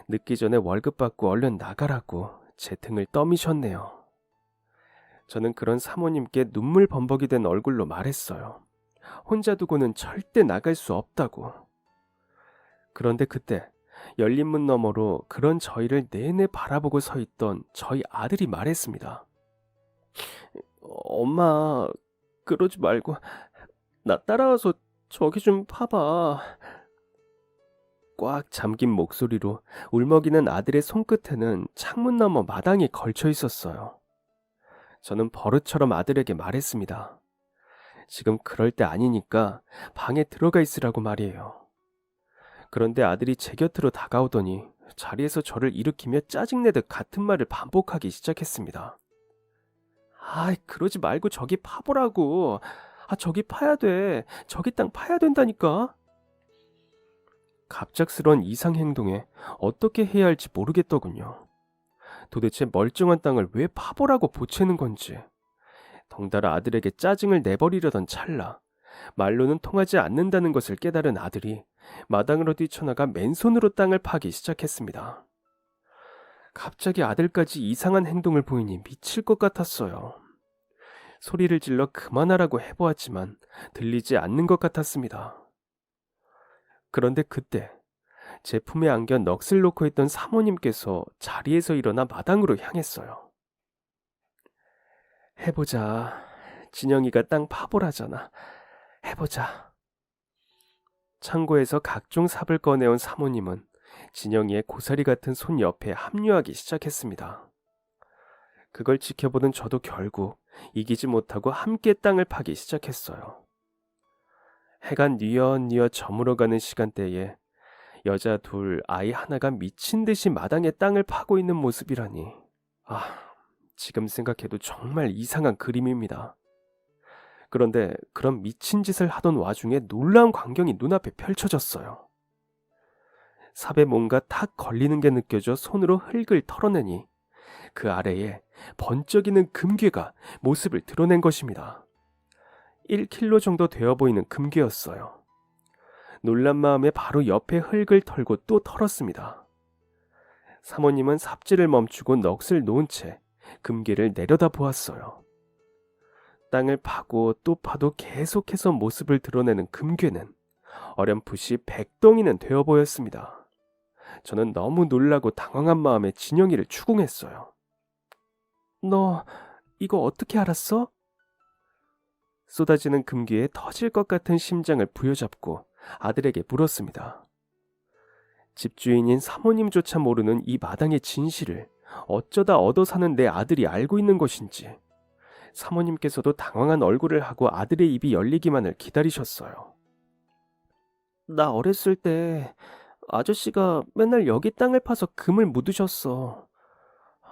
늦기 전에 월급 받고 얼른 나가라고 제 등을 떠미셨네요. 저는 그런 사모님께 눈물 범벅이 된 얼굴로 말했어요. 혼자 두고는 절대 나갈 수 없다고. 그런데 그때 열린 문 너머로 그런 저희를 내내 바라보고 서 있던 저희 아들이 말했습니다. 엄마, 그러지 말고 나 따라와서 저기 좀 봐봐. 꽉 잠긴 목소리로 울먹이는 아들의 손끝에는 창문 너머 마당에 걸쳐 있었어요. 저는 버릇처럼 아들에게 말했습니다. 지금 그럴 때 아니니까 방에 들어가 있으라고 말이에요. 그런데 아들이 제 곁으로 다가오더니 자리에서 저를 일으키며 짜증내듯 같은 말을 반복하기 시작했습니다. 그러지 말고 저기 파보라고. 저기 파야 돼. 저기 땅 파야 된다니까. 갑작스런 이상 행동에 어떻게 해야 할지 모르겠더군요. 도대체 멀쩡한 땅을 왜 파보라고 보채는 건지. 덩달아 아들에게 짜증을 내버리려던 찰나 말로는 통하지 않는다는 것을 깨달은 아들이 마당으로 뛰쳐나가 맨손으로 땅을 파기 시작했습니다. 갑자기 아들까지 이상한 행동을 보이니 미칠 것 같았어요. 소리를 질러 그만하라고 해보았지만 들리지 않는 것 같았습니다. 그런데 그때 제 품에 안겨 넋을 놓고 있던 사모님께서 자리에서 일어나 마당으로 향했어요. 해보자. 진영이가 땅 파보라잖아. 해보자. 창고에서 각종 삽을 꺼내온 사모님은 진영이의 고사리 같은 손 옆에 합류하기 시작했습니다. 그걸 지켜보던 저도 결국 이기지 못하고 함께 땅을 파기 시작했어요. 해가 뉘엿뉘엿 저물어가는 시간대에 여자 둘, 아이 하나가 미친 듯이 마당에 땅을 파고 있는 모습이라니. 지금 생각해도 정말 이상한 그림입니다. 그런데 그런 미친 짓을 하던 와중에 놀라운 광경이 눈앞에 펼쳐졌어요. 삽에 뭔가 탁 걸리는 게 느껴져 손으로 흙을 털어내니 그 아래에 번쩍이는 금괴가 모습을 드러낸 것입니다. 1kg 정도 되어 보이는 금괴였어요. 놀란 마음에 바로 옆에 흙을 털고 또 털었습니다. 사모님은 삽질을 멈추고 넋을 놓은 채 금괴를 내려다 보았어요. 땅을 파고 또 파도 계속해서 모습을 드러내는 금괴는 어렴풋이 100덩이는 되어 보였습니다. 저는 너무 놀라고 당황한 마음에 진영이를 추궁했어요. 너 이거 어떻게 알았어? 쏟아지는 금괴에 터질 것 같은 심장을 부여잡고 아들에게 물었습니다. 집주인인 사모님조차 모르는 이 마당의 진실을 어쩌다 얻어 사는 내 아들이 알고 있는 것인지 사모님께서도 당황한 얼굴을 하고 아들의 입이 열리기만을 기다리셨어요. 나 어렸을 때 아저씨가 맨날 여기 땅을 파서 금을 묻으셨어.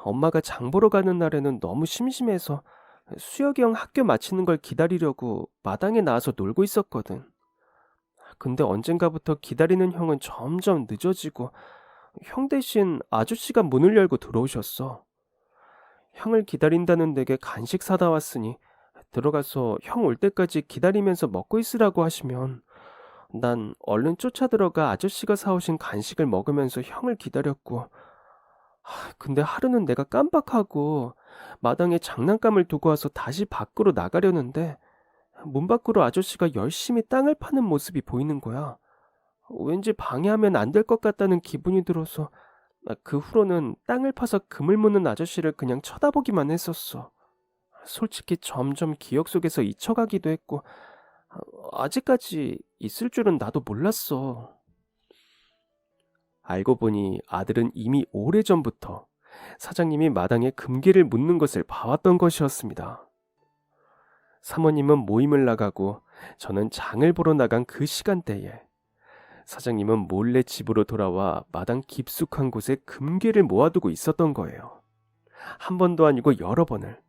엄마가 장 보러 가는 날에는 너무 심심해서 수혁이 형 학교 마치는 걸 기다리려고 마당에 나와서 놀고 있었거든. 근데 언젠가부터 기다리는 형은 점점 늦어지고 형 대신 아저씨가 문을 열고 들어오셨어. 형을 기다린다는 댁에 간식 사다 왔으니 들어가서 형 올 때까지 기다리면서 먹고 있으라고 하시면 난 얼른 쫓아 들어가 아저씨가 사오신 간식을 먹으면서 형을 기다렸고, 근데 하루는 내가 깜빡하고 마당에 장난감을 두고 와서 다시 밖으로 나가려는데 문 밖으로 아저씨가 열심히 땅을 파는 모습이 보이는 거야. 왠지 방해하면 안 될 것 같다는 기분이 들어서 그 후로는 땅을 파서 금을 묻는 아저씨를 그냥 쳐다보기만 했었어. 솔직히 점점 기억 속에서 잊혀가기도 했고 아직까지 있을 줄은 나도 몰랐어. 알고 보니 아들은 이미 오래전부터 사장님이 마당에 금괴를 묻는 것을 봐왔던 것이었습니다. 사모님은 모임을 나가고 저는 장을 보러 나간 그 시간대에 사장님은 몰래 집으로 돌아와 마당 깊숙한 곳에 금괴를 모아두고 있었던 거예요. 한 번도 아니고 여러 번을,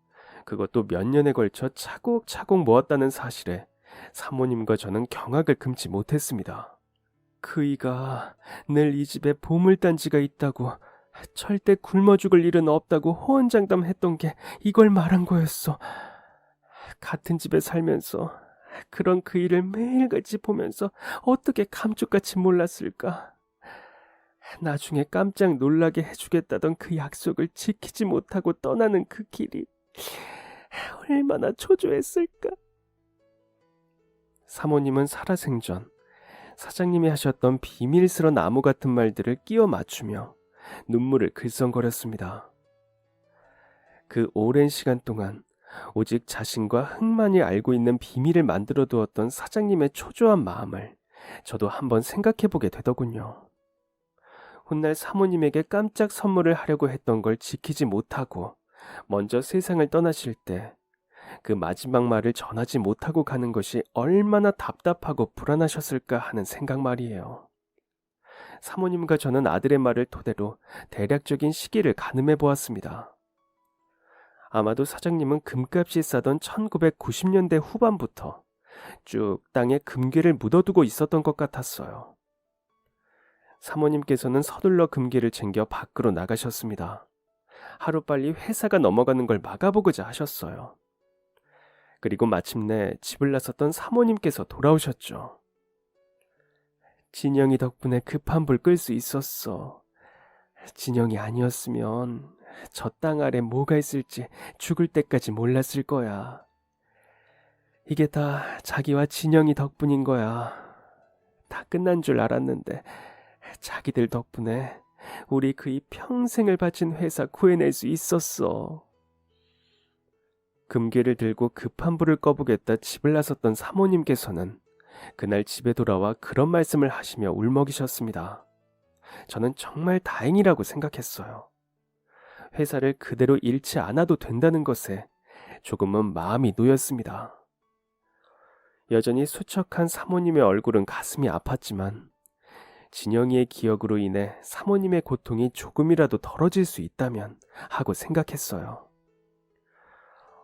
그것도 몇 년에 걸쳐 차곡차곡 모았다는 사실에 사모님과 저는 경악을 금치 못했습니다. 그이가 늘 이 집에 보물단지가 있다고, 절대 굶어 죽을 일은 없다고 호언장담했던 게 이걸 말한 거였어. 같은 집에 살면서 그런 그이를 매일같이 보면서 어떻게 감쪽같이 몰랐을까. 나중에 깜짝 놀라게 해주겠다던 그 약속을 지키지 못하고 떠나는 그 길이 얼마나 초조했을까. 사모님은 살아생전 사장님이 하셨던 비밀스런 암호 같은 말들을 끼워 맞추며 눈물을 글썽거렸습니다. 그 오랜 시간 동안 오직 자신과 흑만이 알고 있는 비밀을 만들어 두었던 사장님의 초조한 마음을 저도 한번 생각해보게 되더군요. 훗날 사모님에게 깜짝 선물을 하려고 했던 걸 지키지 못하고 먼저 세상을 떠나실 때 그 마지막 말을 전하지 못하고 가는 것이 얼마나 답답하고 불안하셨을까 하는 생각 말이에요. 사모님과 저는 아들의 말을 토대로 대략적인 시기를 가늠해 보았습니다. 아마도 사장님은 금값이 싸던 1990년대 후반부터 쭉 땅에 금괴를 묻어두고 있었던 것 같았어요. 사모님께서는 서둘러 금괴를 챙겨 밖으로 나가셨습니다. 하루빨리 회사가 넘어가는 걸 막아보고자 하셨어요. 그리고 마침내 집을 나섰던 사모님께서 돌아오셨죠. 진영이 덕분에 급한 불 끌 수 있었어. 진영이 아니었으면 저 땅 아래 뭐가 있을지 죽을 때까지 몰랐을 거야. 이게 다 자기와 진영이 덕분인 거야. 다 끝난 줄 알았는데 자기들 덕분에 우리 그이 평생을 바친 회사 구해낼 수 있었어. 금괴를 들고 급한 불을 꺼보겠다 집을 나섰던 사모님께서는 그날 집에 돌아와 그런 말씀을 하시며 울먹이셨습니다. 저는 정말 다행이라고 생각했어요. 회사를 그대로 잃지 않아도 된다는 것에 조금은 마음이 놓였습니다. 여전히 수척한 사모님의 얼굴은 가슴이 아팠지만 진영이의 기억으로 인해 사모님의 고통이 조금이라도 덜어질 수 있다면 하고 생각했어요.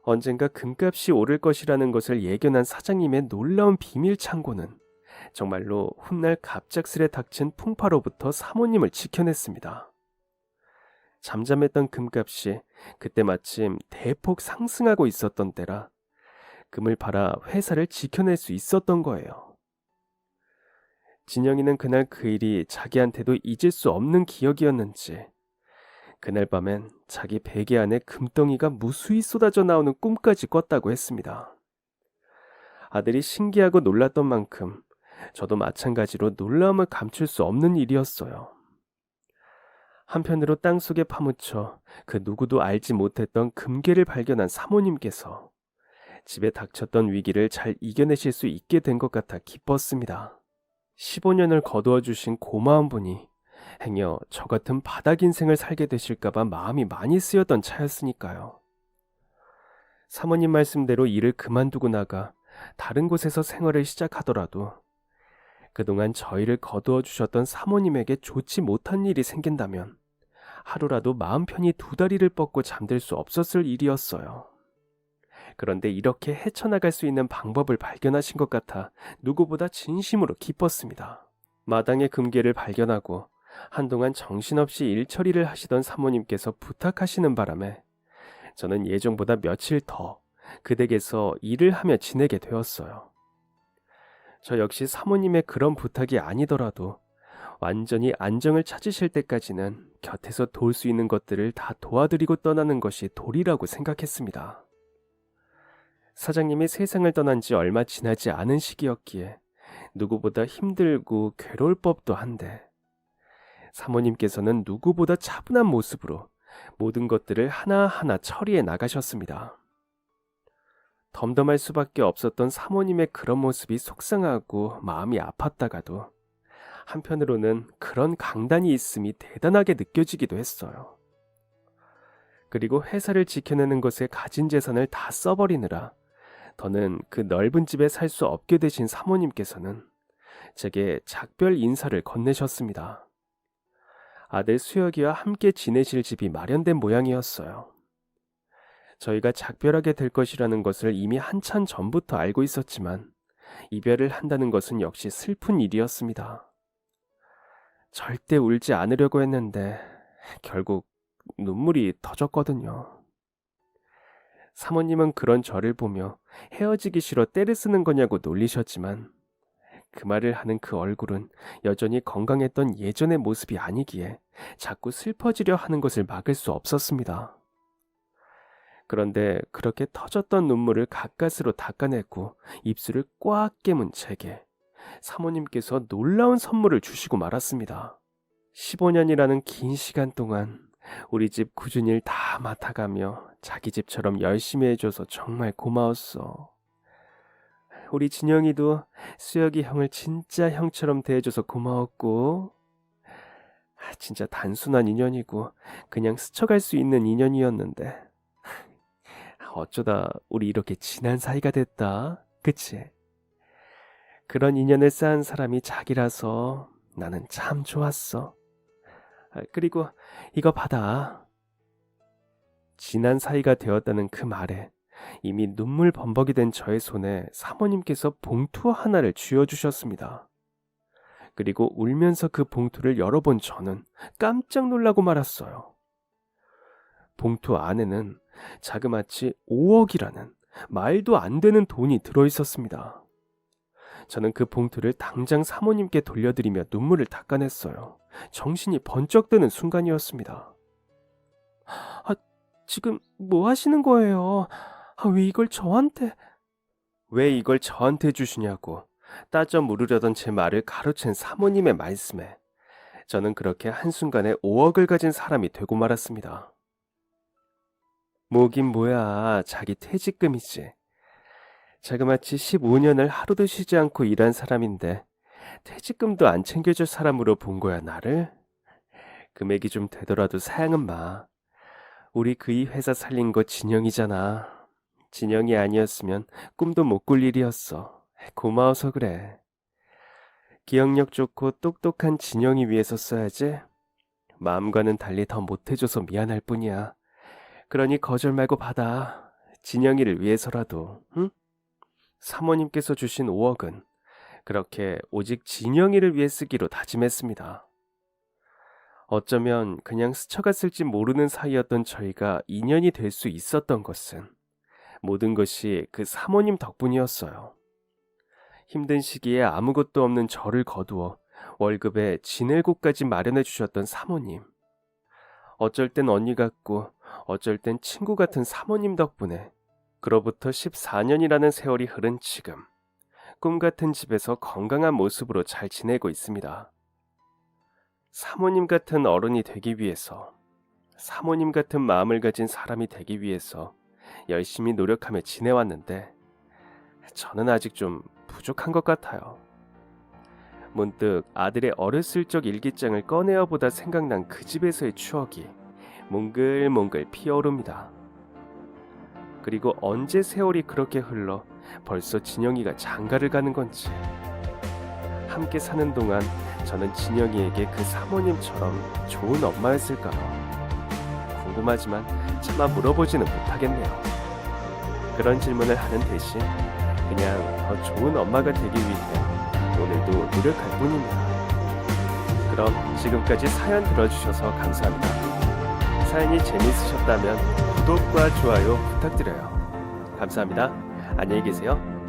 언젠가 금값이 오를 것이라는 것을 예견한 사장님의 놀라운 비밀 창고는 정말로 훗날 갑작스레 닥친 풍파로부터 사모님을 지켜냈습니다. 잠잠했던 금값이 그때 마침 대폭 상승하고 있었던 때라 금을 팔아 회사를 지켜낼 수 있었던 거예요. 진영이는 그날 그 일이 자기한테도 잊을 수 없는 기억이었는지 그날 밤엔 자기 베개 안에 금덩이가 무수히 쏟아져 나오는 꿈까지 꿨다고 했습니다. 아들이 신기하고 놀랐던 만큼 저도 마찬가지로 놀라움을 감출 수 없는 일이었어요. 한편으로 땅속에 파묻혀 그 누구도 알지 못했던 금괴를 발견한 사모님께서 집에 닥쳤던 위기를 잘 이겨내실 수 있게 된 것 같아 기뻤습니다. 15년을 거두어 주신 고마운 분이 행여 저 같은 바닥 인생을 살게 되실까봐 마음이 많이 쓰였던 차였으니까요. 사모님 말씀대로 일을 그만두고 나가 다른 곳에서 생활을 시작하더라도 그동안 저희를 거두어 주셨던 사모님에게 좋지 못한 일이 생긴다면 하루라도 마음 편히 두 다리를 뻗고 잠들 수 없었을 일이었어요. 그런데 이렇게 헤쳐나갈 수 있는 방법을 발견하신 것 같아 누구보다 진심으로 기뻤습니다. 마당의 금괴를 발견하고 한동안 정신없이 일처리를 하시던 사모님께서 부탁하시는 바람에 저는 예정보다 며칠 더 그 댁에서 일을 하며 지내게 되었어요. 저 역시 사모님의 그런 부탁이 아니더라도 완전히 안정을 찾으실 때까지는 곁에서 도울 수 있는 것들을 다 도와드리고 떠나는 것이 도리라고 생각했습니다. 사장님이 세상을 떠난 지 얼마 지나지 않은 시기였기에 누구보다 힘들고 괴로울 법도 한데 사모님께서는 누구보다 차분한 모습으로 모든 것들을 하나하나 처리해 나가셨습니다. 덤덤할 수밖에 없었던 사모님의 그런 모습이 속상하고 마음이 아팠다가도 한편으로는 그런 강단이 있음이 대단하게 느껴지기도 했어요. 그리고 회사를 지켜내는 것에 가진 재산을 다 써버리느라 더는 그 넓은 집에 살 수 없게 되신 사모님께서는 제게 작별 인사를 건네셨습니다. 아들 수혁이와 함께 지내실 집이 마련된 모양이었어요. 저희가 작별하게 될 것이라는 것을 이미 한참 전부터 알고 있었지만 이별을 한다는 것은 역시 슬픈 일이었습니다. 절대 울지 않으려고 했는데 결국 눈물이 터졌거든요. 사모님은 그런 저를 보며 헤어지기 싫어 떼를 쓰는 거냐고 놀리셨지만 그 말을 하는 그 얼굴은 여전히 건강했던 예전의 모습이 아니기에 자꾸 슬퍼지려 하는 것을 막을 수 없었습니다. 그런데 그렇게 터졌던 눈물을 가까스로 닦아내고 입술을 꽉 깨문 제게 사모님께서 놀라운 선물을 주시고 말았습니다. 15년이라는 긴 시간 동안 우리 집 꾸준히 일 다 맡아가며 자기 집처럼 열심히 해줘서 정말 고마웠어. 우리 진영이도 수혁이 형을 진짜 형처럼 대해줘서 고마웠고 진짜 단순한 인연이고 그냥 스쳐갈 수 있는 인연이었는데 어쩌다 우리 이렇게 친한 사이가 됐다. 그치? 그런 인연을 쌓은 사람이 자기라서 나는 참 좋았어. 그리고 이거 받아. 친한 사이가 되었다는 그 말에 이미 눈물 범벅이 된 저의 손에 사모님께서 봉투 하나를 쥐어주셨습니다. 그리고 울면서 그 봉투를 열어본 저는 깜짝 놀라고 말았어요. 봉투 안에는 자그마치 5억이라는 말도 안 되는 돈이 들어있었습니다. 저는 그 봉투를 당장 사모님께 돌려드리며 눈물을 닦아냈어요. 정신이 번쩍 드는 순간이었습니다. 지금 뭐 하시는 거예요? 왜 이걸 저한테... 왜 이걸 저한테 주시냐고 따져 물으려던 제 말을 가로챈 사모님의 말씀에 저는 그렇게 한순간에 5억을 가진 사람이 되고 말았습니다. 뭐긴 뭐야, 자기 퇴직금이지. 자그마치 15년을 하루도 쉬지 않고 일한 사람인데 퇴직금도 안 챙겨줄 사람으로 본 거야, 나를? 금액이 좀 되더라도 사양은 마. 우리 그이 회사 살린 거 진영이잖아. 진영이 아니었으면 꿈도 못 꿀 일이었어. 고마워서 그래. 기억력 좋고 똑똑한 진영이 위해서 써야지. 마음과는 달리 더 못해줘서 미안할 뿐이야. 그러니 거절 말고 받아. 진영이를 위해서라도, 응? 사모님께서 주신 5억은 그렇게 오직 진영이를 위해 쓰기로 다짐했습니다. 어쩌면 그냥 스쳐갔을지 모르는 사이였던 저희가 인연이 될 수 있었던 것은 모든 것이 그 사모님 덕분이었어요. 힘든 시기에 아무것도 없는 저를 거두어 월급에 지낼 곳까지 마련해 주셨던 사모님. 어쩔 땐 언니 같고 어쩔 땐 친구 같은 사모님 덕분에 그로부터 14년이라는 세월이 흐른 지금 꿈 같은 집에서 건강한 모습으로 잘 지내고 있습니다. 사모님 같은 어른이 되기 위해서, 사모님 같은 마음을 가진 사람이 되기 위해서 열심히 노력하며 지내왔는데 저는 아직 좀 부족한 것 같아요. 문득 아들의 어렸을 적 일기장을 꺼내어 보다 생각난 그 집에서의 추억이 몽글몽글 피어오릅니다. 그리고 언제 세월이 그렇게 흘러 벌써 진영이가 장가를 가는 건지. 함께 사는 동안 저는 진영이에게 그 사모님처럼 좋은 엄마였을까요? 궁금하지만 차마 물어보지는 못하겠네요. 그런 질문을 하는 대신 그냥 더 좋은 엄마가 되기 위해 오늘도 노력할 뿐입니다. 그럼 지금까지 사연 들어주셔서 감사합니다. 사연이 재미있으셨다면 구독과 좋아요 부탁드려요. 감사합니다. 안녕히 계세요.